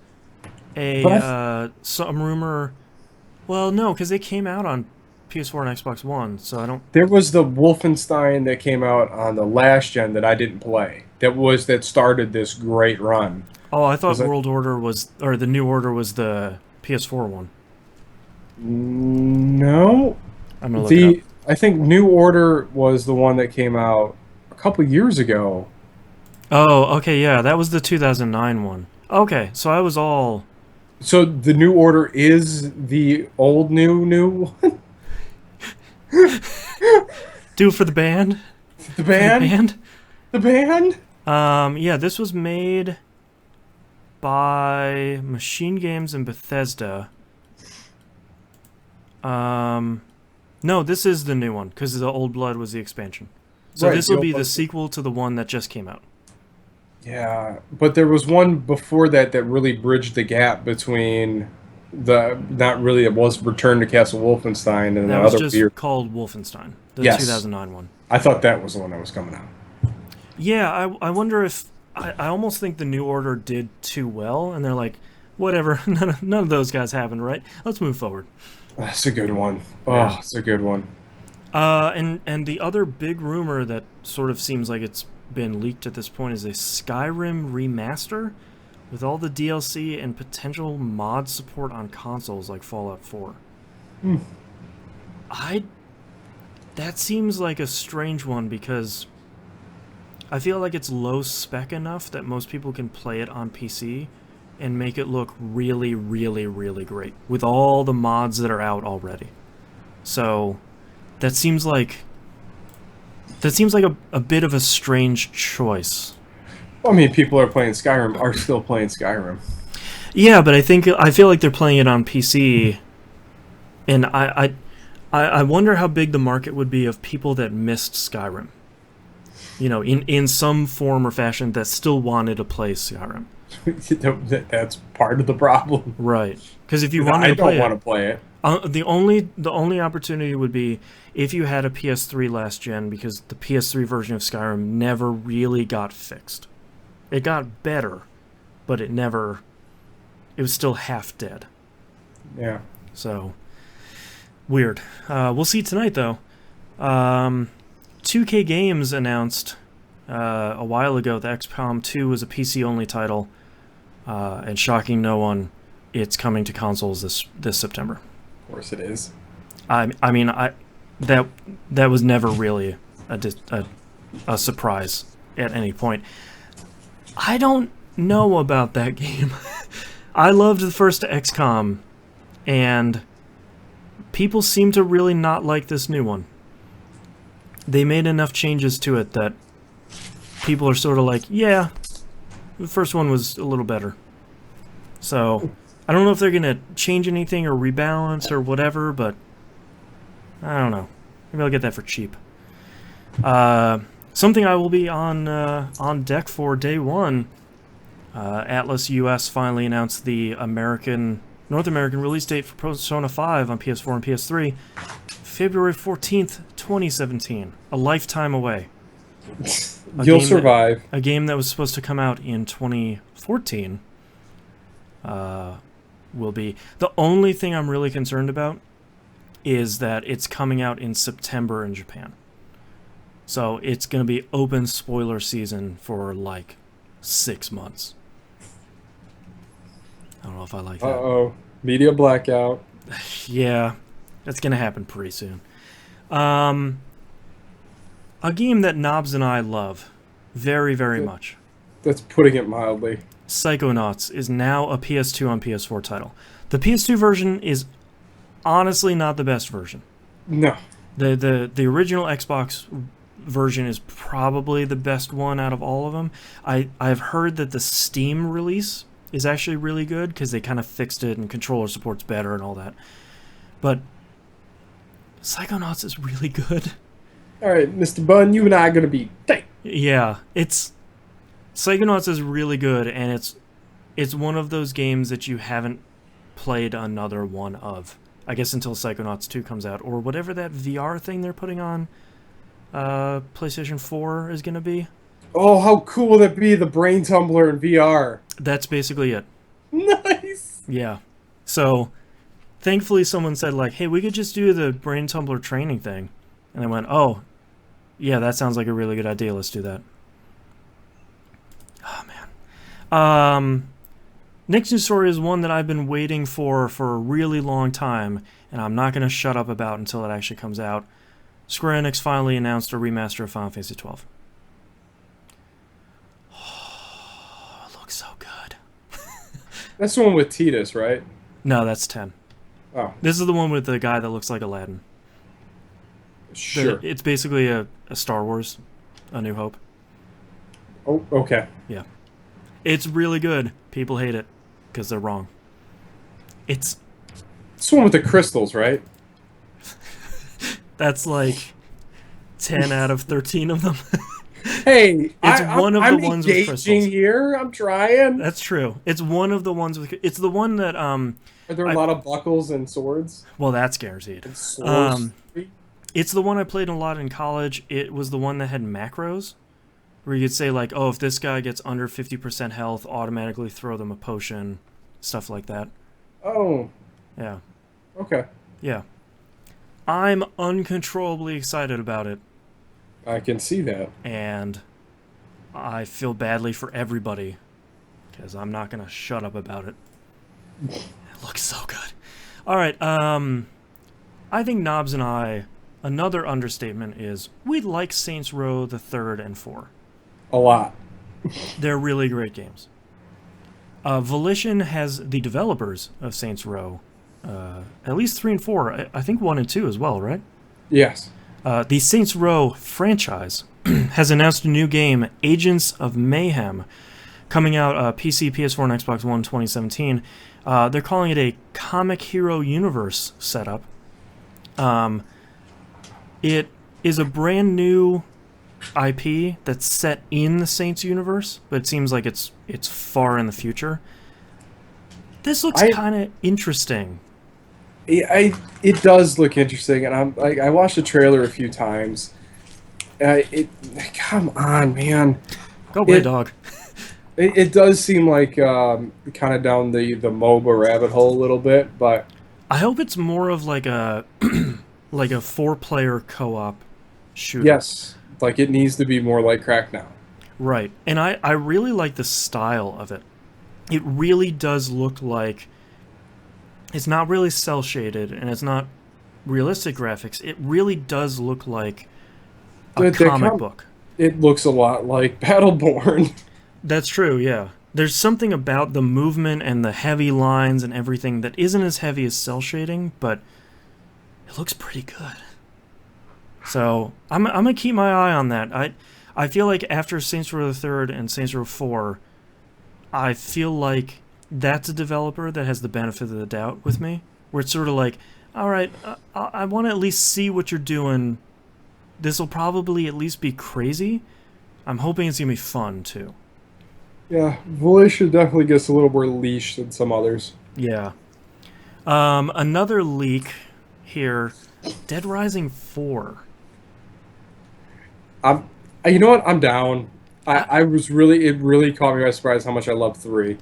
some rumor. Well, no, because they came out on PS4 and Xbox One, so I don't. There was the Wolfenstein that came out on the last gen that I didn't play. That started this great run. Oh, I thought Was it- World Order was, or the New Order was the PS4 one. No, I'm gonna look it up. I think New Order was the one that came out a couple years ago. Oh, okay, yeah, that was the 2009 one. Okay, so I was all. So the New Order is the old new one. Do it for the band? The band. The band? The band. Yeah, this was made by Machine Games and Bethesda. No, this is the new one because the Old Blood was the expansion. So Right, this will the be Old the Blood- sequel to the one that just came out. Yeah, but there was one before that that really bridged the gap between the not really it was Return to Castle Wolfenstein and the That was other just weird. called Wolfenstein, the Yes. 2009 one. I thought that was the one that was coming out. Yeah, I wonder if I almost think the New Order did too well, and they're like, whatever, none of those guys happened, right? Let's move forward. That's a good one. Oh, Yeah. it's a good one. And the other big rumor that sort of seems like it's been leaked at this point is a Skyrim remaster with all the DLC and potential mod support on consoles like Fallout 4. Hmm. That seems like a strange one because I feel like it's low spec enough that most people can play it on PC and make it look really, really, really great with all the mods that are out already. So that seems like a bit of a strange choice. I mean, people are still playing Skyrim. Yeah, but I feel like they're playing it on PC, and I wonder how big the market would be of people that missed Skyrim. You know, in some form or fashion that still wanted to play Skyrim. That's part of the problem. Right. Because if you wanted I to play don't want it, to play it. the only opportunity would be if you had a PS3 last gen, because the PS3 version of Skyrim never really got fixed. It got better, but it was still half dead. Yeah. So weird. We'll see tonight though. 2K Games announced a while ago that XCOM 2 was a PC only title, and shocking no one, it's coming to consoles this September. Of course it is. I mean, that was never really a surprise at any point. I don't know about that game. I loved the first XCOM, and people seem to really not like this new one. they made enough changes to it that people are sort of like, yeah, the first one was a little better. So I don't know if they're going to change anything or rebalance or whatever, but I don't know. Maybe I'll get that for cheap. Something I will be on deck for day one. Atlas US finally announced the North American release date for Persona 5 on PS4 and PS3, February 14th, 2017. A lifetime away. You'll survive. A game that was supposed to come out in 2014 will be. The only thing I'm really concerned about is that it's coming out in September in Japan. So it's going to be open spoiler season for like 6 months. I don't know if I like that. Uh-oh. Media blackout. Yeah, that's going to happen pretty soon. A game that Knobs and I love very, very much. That's putting it mildly. Psychonauts is now a PS2 on PS4 title. The PS2 version is honestly not the best version. No. The original Xbox version is probably the best one out of all of them. I've heard that the Steam release is actually really good because they kind of fixed it and controller support's better and all that. But Psychonauts is really good. All right, Mr. Bunn, you and I are going to be tight. Yeah, Psychonauts is really good, and it's one of those games that you haven't played another one of. I guess until Psychonauts 2 comes out, or whatever that VR thing they're putting on PlayStation 4 is going to be. Oh, how cool would that be, the brain tumbler in VR? That's basically it. Nice! Yeah. So, thankfully someone said, like, hey, we could just do the brain tumbler training thing. And I went, oh, yeah, that sounds like a really good idea. Let's do that. Oh, man. Next news story is one that I've been waiting for a really long time, and I'm not going to shut up about until it actually comes out. Square Enix finally announced a remaster of Final Fantasy XII. Oh, it looks so good. That's the one with Tidus, right? No, that's 10. Oh. This is the one with the guy that looks like Aladdin. Sure. It's basically a Star Wars, A New Hope. Oh, okay. Yeah. It's really good. People hate it because they're wrong. It's the one with the crystals, right? That's like 10 out of 13 of them. Hey, one of the ones with crystals. Here. I'm trying. That's true. It's one of the ones with. It's the one that Are there a lot of buckles and swords? Well, that's guaranteed. And swords. It's the one I played a lot in college. It was the one that had macros, where you could say like, oh, if this guy gets under 50% health, automatically throw them a potion, stuff like that. Oh. Yeah. Okay. Yeah. I'm uncontrollably excited about it. I can see that. And I feel badly for everybody, because I'm not going to shut up about it. It looks so good. All right. I think Knobs and I, another understatement is we like Saints Row the 3rd and 4. A lot. They're really great games. Volition has the developers of Saints Row, at least 3 and 4. I think 1 and 2 as well, right? Yes. The Saints Row franchise has announced a new game, Agents of Mayhem, coming out PC, PS4, and Xbox One 2017. They're calling it a Comic Hero Universe setup. It is a brand new IP that's set in the Saints universe, but it seems like it's far in the future. This looks kind of interesting. It does look interesting, and I'm like, I watched the trailer a few times. Come on, man. Go away, dog. It does seem like kind of down the MOBA rabbit hole a little bit, but I hope it's more of like a like a 4-player co-op shooter. Yes, like it needs to be more like Crackdown. Right, and I really like the style of it. It really does look like it's not really cel shaded and it's not realistic graphics. It really does look like a comic book. It looks a lot like Battleborn. That's true, yeah. There's something about the movement and the heavy lines and everything that isn't as heavy as cel shading, but it looks pretty good. So I'm gonna keep my eye on that. I feel like after Saints Row the Third and Saints Row 4, I feel like that's a developer that has the benefit of the doubt with me, where it's sort of like, all right, I want to at least see what you're doing. This will probably at least be crazy. I'm hoping it's gonna be fun too. Yeah, Volition definitely gets a little more leash than some others. Yeah. Another leak here. Dead Rising 4. I'm, you know what? I'm down. I, I was really, it really caught me by surprise how much I love three.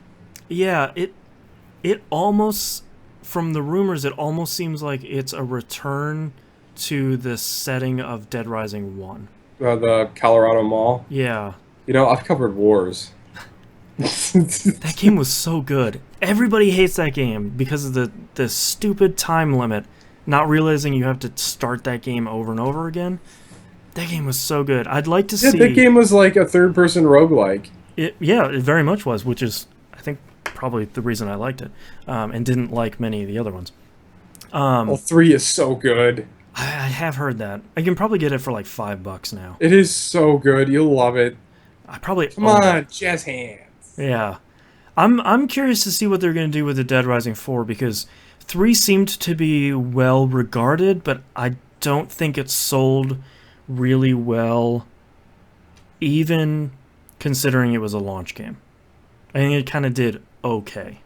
yeah, it almost, from the rumors, it almost seems like it's a return to the setting of Dead Rising 1. The Colorado Mall. Yeah. You know, I've covered wars. That game was so good. Everybody hates that game because of the stupid time limit, not realizing you have to start that game over and over again. That game was so good. I'd like to Yeah, see that game was like a third-person roguelike. it. Yeah, it very much was, which is, I think, probably the reason I liked it, and didn't like many of the other ones. Well, three is so good. I have heard that. I can probably get it for like $5 now. It is so good. You'll love it. I probably Come own it. on, jazz hands. Yeah. I'm curious to see what they're going to do with the Dead Rising 4 because 3 seemed to be well regarded, but I don't think it sold really well, even considering it was a launch game. I think it kind of did okay.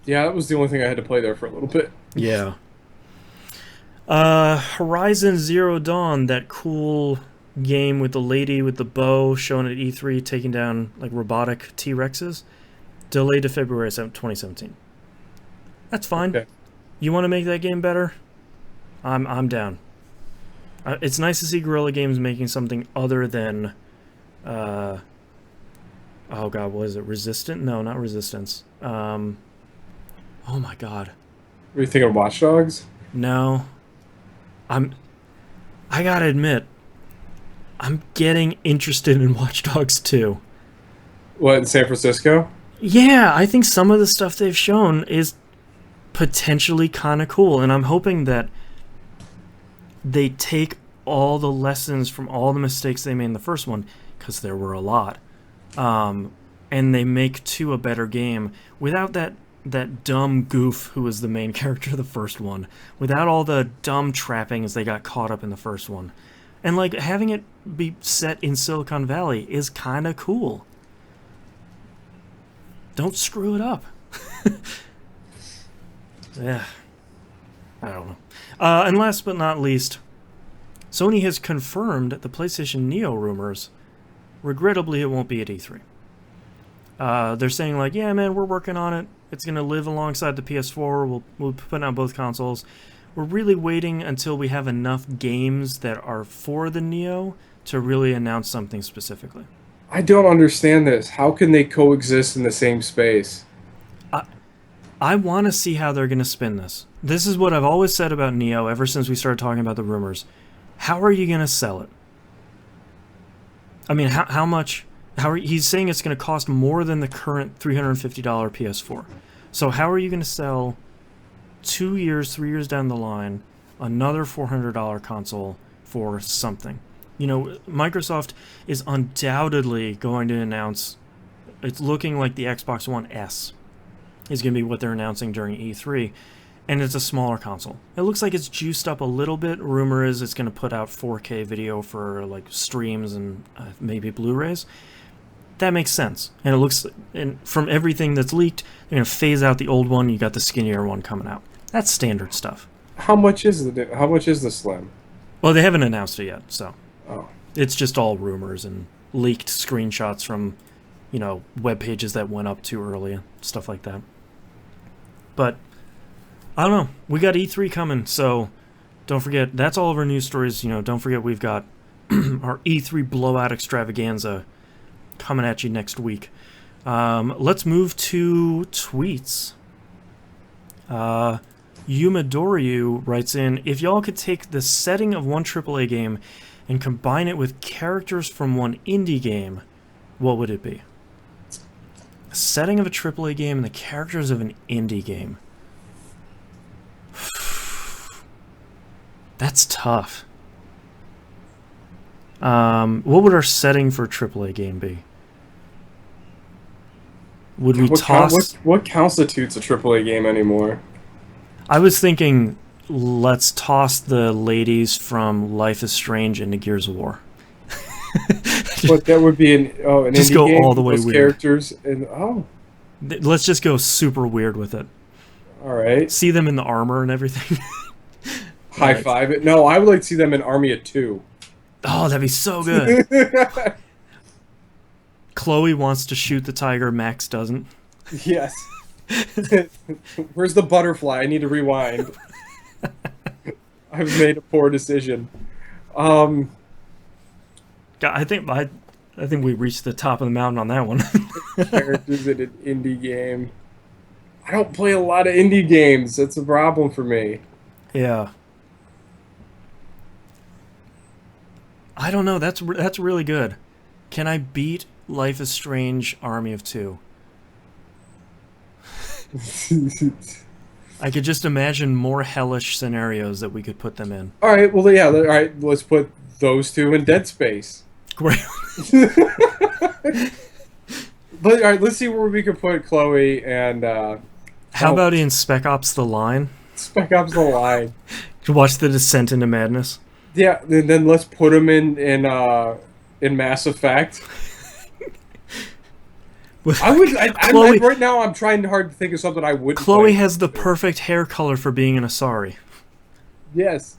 Yeah, that was the only thing I had to play there for a little bit. Yeah. Horizon Zero Dawn, that cool game with the lady with the bow shown at E3 taking down like robotic T-Rexes, delayed to February 2017. That's fine. Okay. You want to make that game better? I'm down. It's nice to see Guerrilla Games making something other than oh god, what is it? Resistant? No, not Resistance. Oh my god. What do you think of Watch Dogs? No. I gotta admit, I'm getting interested in Watch Dogs 2. What, in San Francisco? Yeah, I think some of the stuff they've shown is potentially kind of cool, and I'm hoping that they take all the lessons from all the mistakes they made in the first one, because there were a lot, and they make 2 a better game without that dumb goof who was the main character of the first one, without all the dumb trappings they got caught up in the first one. And like having it be set in Silicon Valley is kind of cool. Don't screw it up. Yeah, I don't know. And last but not least, Sony has confirmed the PlayStation Neo rumors. Regrettably, it won't be at E3. They're saying like, yeah, man, we're working on it. It's gonna live alongside the PS4. We'll put out both consoles. We're really waiting until we have enough games that are for the Neo to really announce something specifically. I don't understand this. How can they coexist in the same space? I want to see how they're going to spin this. This is what I've always said about Neo ever since we started talking about the rumors. How are you going to sell it? I mean, how much? He's saying it's going to cost more than the current $350 PS4. So how are you going to sell 2 years, 3 years down the line, another $400 console for something? You know, Microsoft is undoubtedly going to announce, it's looking like the Xbox One S is going to be what they're announcing during E3, and it's a smaller console. It looks like it's juiced up a little bit. Rumor is it's going to put out 4K video for like streams and maybe Blu-rays. That makes sense. And it looks, and from everything that's leaked, they're going to phase out the old one. You got the skinnier one coming out. That's standard stuff. How much is the Slim? Well, they haven't announced it yet, so Oh. it's just all rumors and leaked screenshots from, you know, web pages that went up too early and stuff like that. But I don't know. We got E3 coming, so don't forget. That's all of our news stories. You know, don't forget we've got our E3 blowout extravaganza coming at you next week. Let's move to tweets. Yumadoryu writes in, if y'all could take the setting of one AAA game and combine it with characters from one indie game, what would it be? A setting of a AAA game and the characters of an indie game. That's tough. What would our setting for a AAA game be? Would we toss? What constitutes a AAA game anymore? I was thinking, let's toss the ladies from Life is Strange into Gears of War. What that would be an Just indie go game all the with way those weird. characters and Let's just go super weird with it. all right. See them in the armor and everything. High five it. No, I would like to see them in Army of Two. Oh, that'd be so good. Chloe wants to shoot the tiger. Max doesn't. Yes. Where's the butterfly? I need to rewind. I've made a poor decision. God, I think we reached the top of the mountain on that one. Characters in an indie game. I don't play a lot of indie games. That's a problem for me. Yeah. I don't know. That's really good. Can I beat Life is Strange Army of Two? I could just imagine more hellish scenarios that we could put them in. All right. Well, yeah. All right. Let's put those two in Dead Space. Great. But all right. Let's see where we can put Chloe and. How about in Spec Ops: The Line? Spec Ops: The Line. Watch the descent into madness. Yeah. Then let's put them in Mass Effect. Chloe, right now I'm trying hard to think of something I would. Chloe has the perfect hair color for being an Asari. Yes.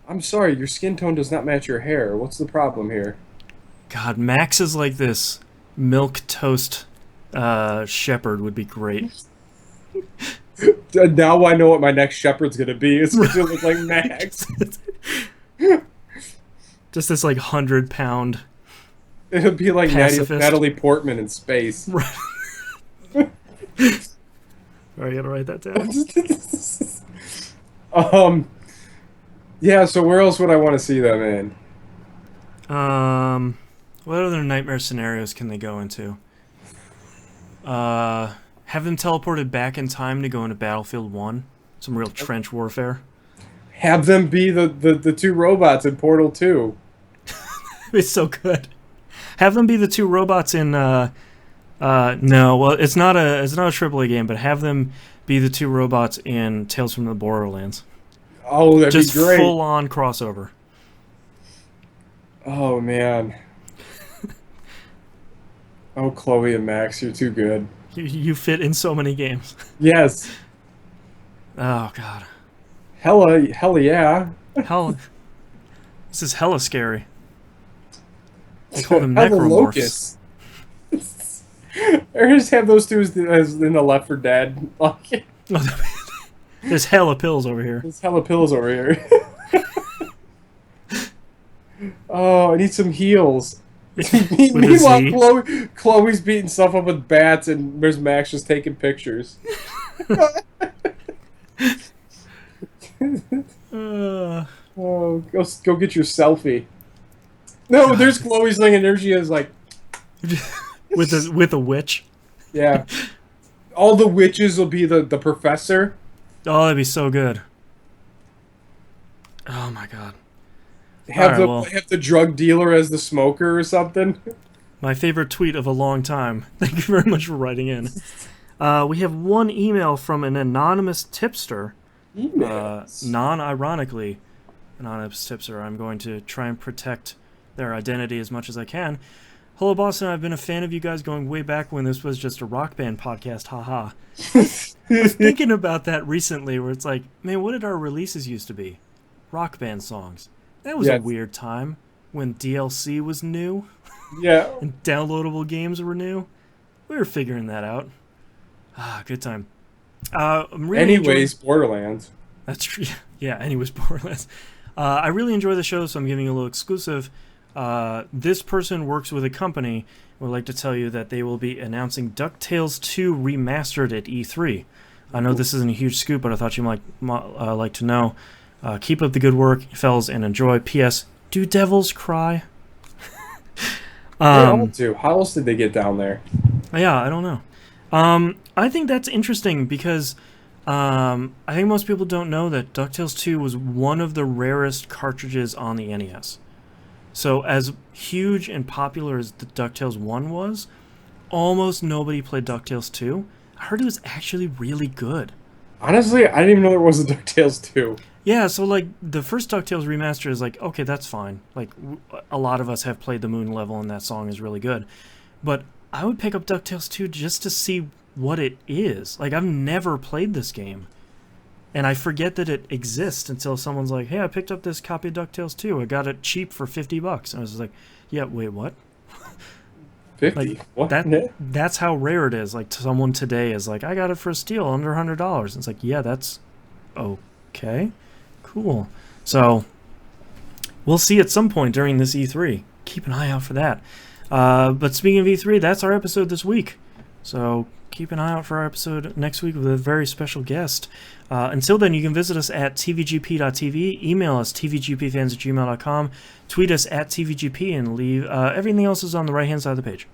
I'm sorry, your skin tone does not match your hair. What's the problem here? God, Max is like this milk toast shepherd would be great. Now I know what my next shepherd's gonna be. It's gonna look like Max. Just this like 100-pound. It'll be like pacifist. Natalie Portman in space. Right. Alright, I gotta write that down. Yeah, so where else would I want to see them in? What other nightmare scenarios can they go into? Have them teleported back in time to go into Battlefield 1? Some real trench warfare. Have them be the two robots in Portal 2. It's so good. Have them be the two robots in no, well, it's not a AAA game, but have them be the two robots in Tales from the Borderlands. Oh, that'd Just be great. Full on crossover. Oh man. Oh, Chloe and Max, you're too good. You fit in so many games. Yes. Oh god. Hella yeah. Hell, this is hella scary. They call them Hella necromorphs. locusts. Or just have those two as in the Left 4 Dead. There's hella pills over here. There's hella pills over here. Oh, I need some heals. Meanwhile, Chloe's beating stuff up with bats, and there's Max just taking pictures. Oh, go get your selfie. No, God. There's Chloe's thing, and there she is, like with a witch. Yeah. All the witches will be the professor. Oh, that'd be so good. Oh my god. Have the drug dealer as the smoker or something. My favorite tweet of a long time. Thank you very much for writing in. We have one email from an anonymous tipster. Non-ironically, anonymous tipster. I'm going to try and protect their identity as much as I can. Hello, Boston. I've been a fan of you guys going way back when this was just a rock band podcast. Haha. I was thinking about that recently, where it's like, man, what did our releases used to be? Rock band songs. That was a weird time when DLC was new. Yeah. And downloadable games were new. We were figuring that out. Ah, good time. I'm really Borderlands. That's true. Yeah, anyways, Borderlands. I really enjoy the show, so I'm giving a little exclusive. This person works with a company and would like to tell you that they will be announcing DuckTales 2 Remastered at E3. I know this isn't a huge scoop, but I thought you might like to know. Keep up the good work, fellas, and enjoy. P.S. Do devils cry? They all do. How else did they get down there? Yeah, I don't know. I think that's interesting because I think most people don't know that DuckTales 2 was one of the rarest cartridges on the NES. So as huge and popular as the DuckTales 1 was, almost nobody played DuckTales 2. I heard it was actually really good. Honestly, I didn't even know there was a DuckTales 2. Yeah, so like the first DuckTales remaster is like, okay, that's fine. Like a lot of us have played the Moon level and that song is really good. But I would pick up DuckTales 2 just to see what it is. Like I've never played this game. And I forget that it exists until someone's like, "Hey, I picked up this copy of DuckTales 2. I got it cheap for $50." And I was just like, "Yeah, wait, what?" 50? Like What? that's how rare it is. Like someone today is like, "I got it for a steal under $100." And it's like, "Yeah, that's okay. Cool." So, we'll see at some point during this E3. Keep an eye out for that. But speaking of E3, that's our episode this week. So keep an eye out for our episode next week with a very special guest. Until then, you can visit us at tvgp.tv, email us tvgpfans@gmail.com, tweet us at tvgp, and leave everything else is on the right-hand side of the page.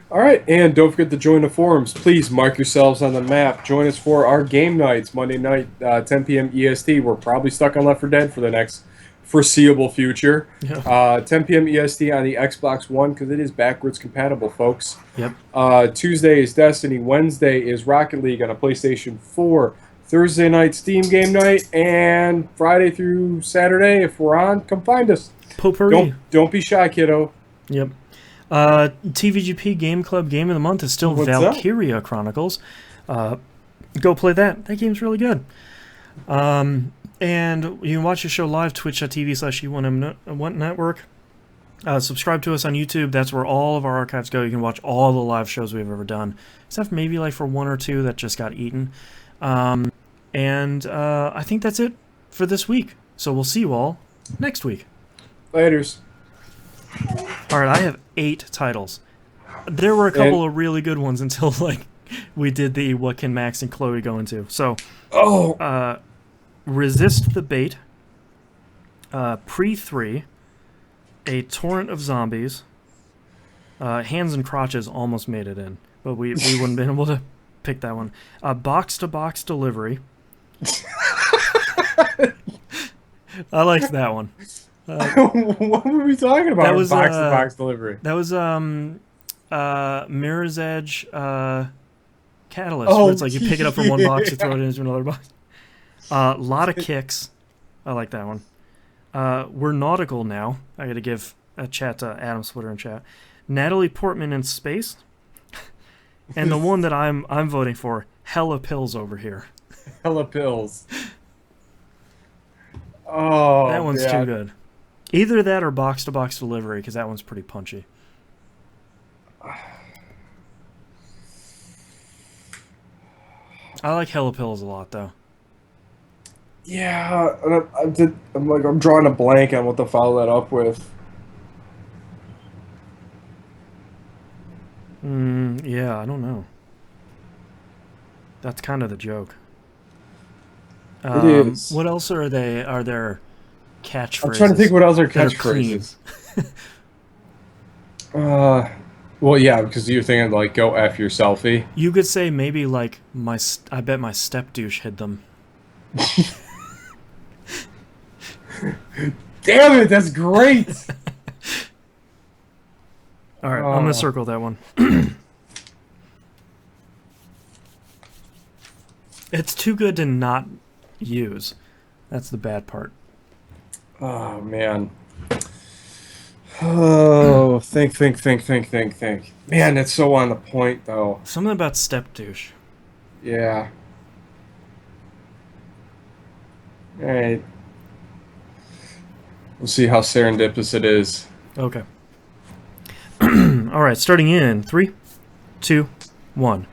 All right, and don't forget to join the forums. Please mark yourselves on the map. Join us for our game nights, Monday night, 10 p.m. EST. We're probably stuck on Left 4 Dead for the next foreseeable future. Yeah. 10 p.m. EST on the Xbox One, because it is backwards compatible, folks. Yep. Tuesday is Destiny. Wednesday is Rocket League on a PlayStation 4. Thursday night, Steam game night. And Friday through Saturday, if we're on, come find us. Potpourri. Don't be shy, kiddo. Yep. TVGP Game Club Game of the Month is still What's Valkyria Chronicles. Go play that. That game's really good. And you can watch the show live, twitch.tv/E1M Network. Subscribe to us on YouTube. That's where all of our archives go. You can watch all the live shows we've ever done, except maybe like for one or two that just got eaten. And I think that's it for this week. So we'll see you all next week. Laters. All right, I have 8 titles. There were a couple of really good ones until like we did the what can Max and Chloe go into. So, Resist the Bait, Pre-3, A Torrent of Zombies, Hands and Crotches almost made it in, but we wouldn't have been able to pick that one. Box-to-Box Delivery. I liked that one. What were we talking about? That was box-to-box delivery. That was Mirror's Edge Catalyst. Where it's like you pick it up from one box, you throw it into another box. Lot of Kicks. I like that one. We're Nautical Now. I got to give a chat to Adam Splitter in chat. Natalie Portman in Space. And the one that I'm voting for, Hella Pills Over Here. Hella Pills. Oh, that one's too good. Either that or Box-to-Box Delivery, because that one's pretty punchy. I like Hella Pills a lot, though. Yeah, I'm drawing a blank on what to follow that up with. Yeah, I don't know. That's kind of the joke. It is. What else are there catchphrases? I'm trying to think what else are catchphrases. Well, yeah, because you're thinking like "go f your selfie." You could say maybe like I bet my step douche hid them. Damn it, that's great. All right, I'm gonna circle that one. It's too good to not use. That's the bad part. Oh man. Oh, think. Man, that's so on the point though. Something about step douche. Yeah. All right. We'll see how serendipitous it is. Okay. All right, starting in 3, 2, 1.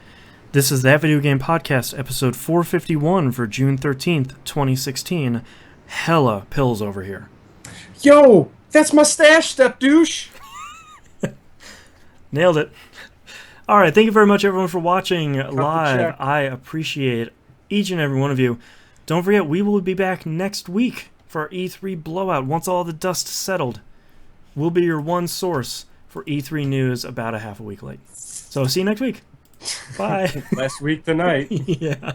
This is That Video Game Podcast, episode 451 for June 13th, 2016. Hella pills over here. Yo, that's my stash, step douche. Nailed it. All right, thank you very much, everyone, for watching live. I appreciate each and every one of you. Don't forget, we will be back next week for our E3 blowout. Once all the dust settled, we'll be your one source for E3 news about a half a week late. So see you next week. Bye. Last week tonight. Yeah.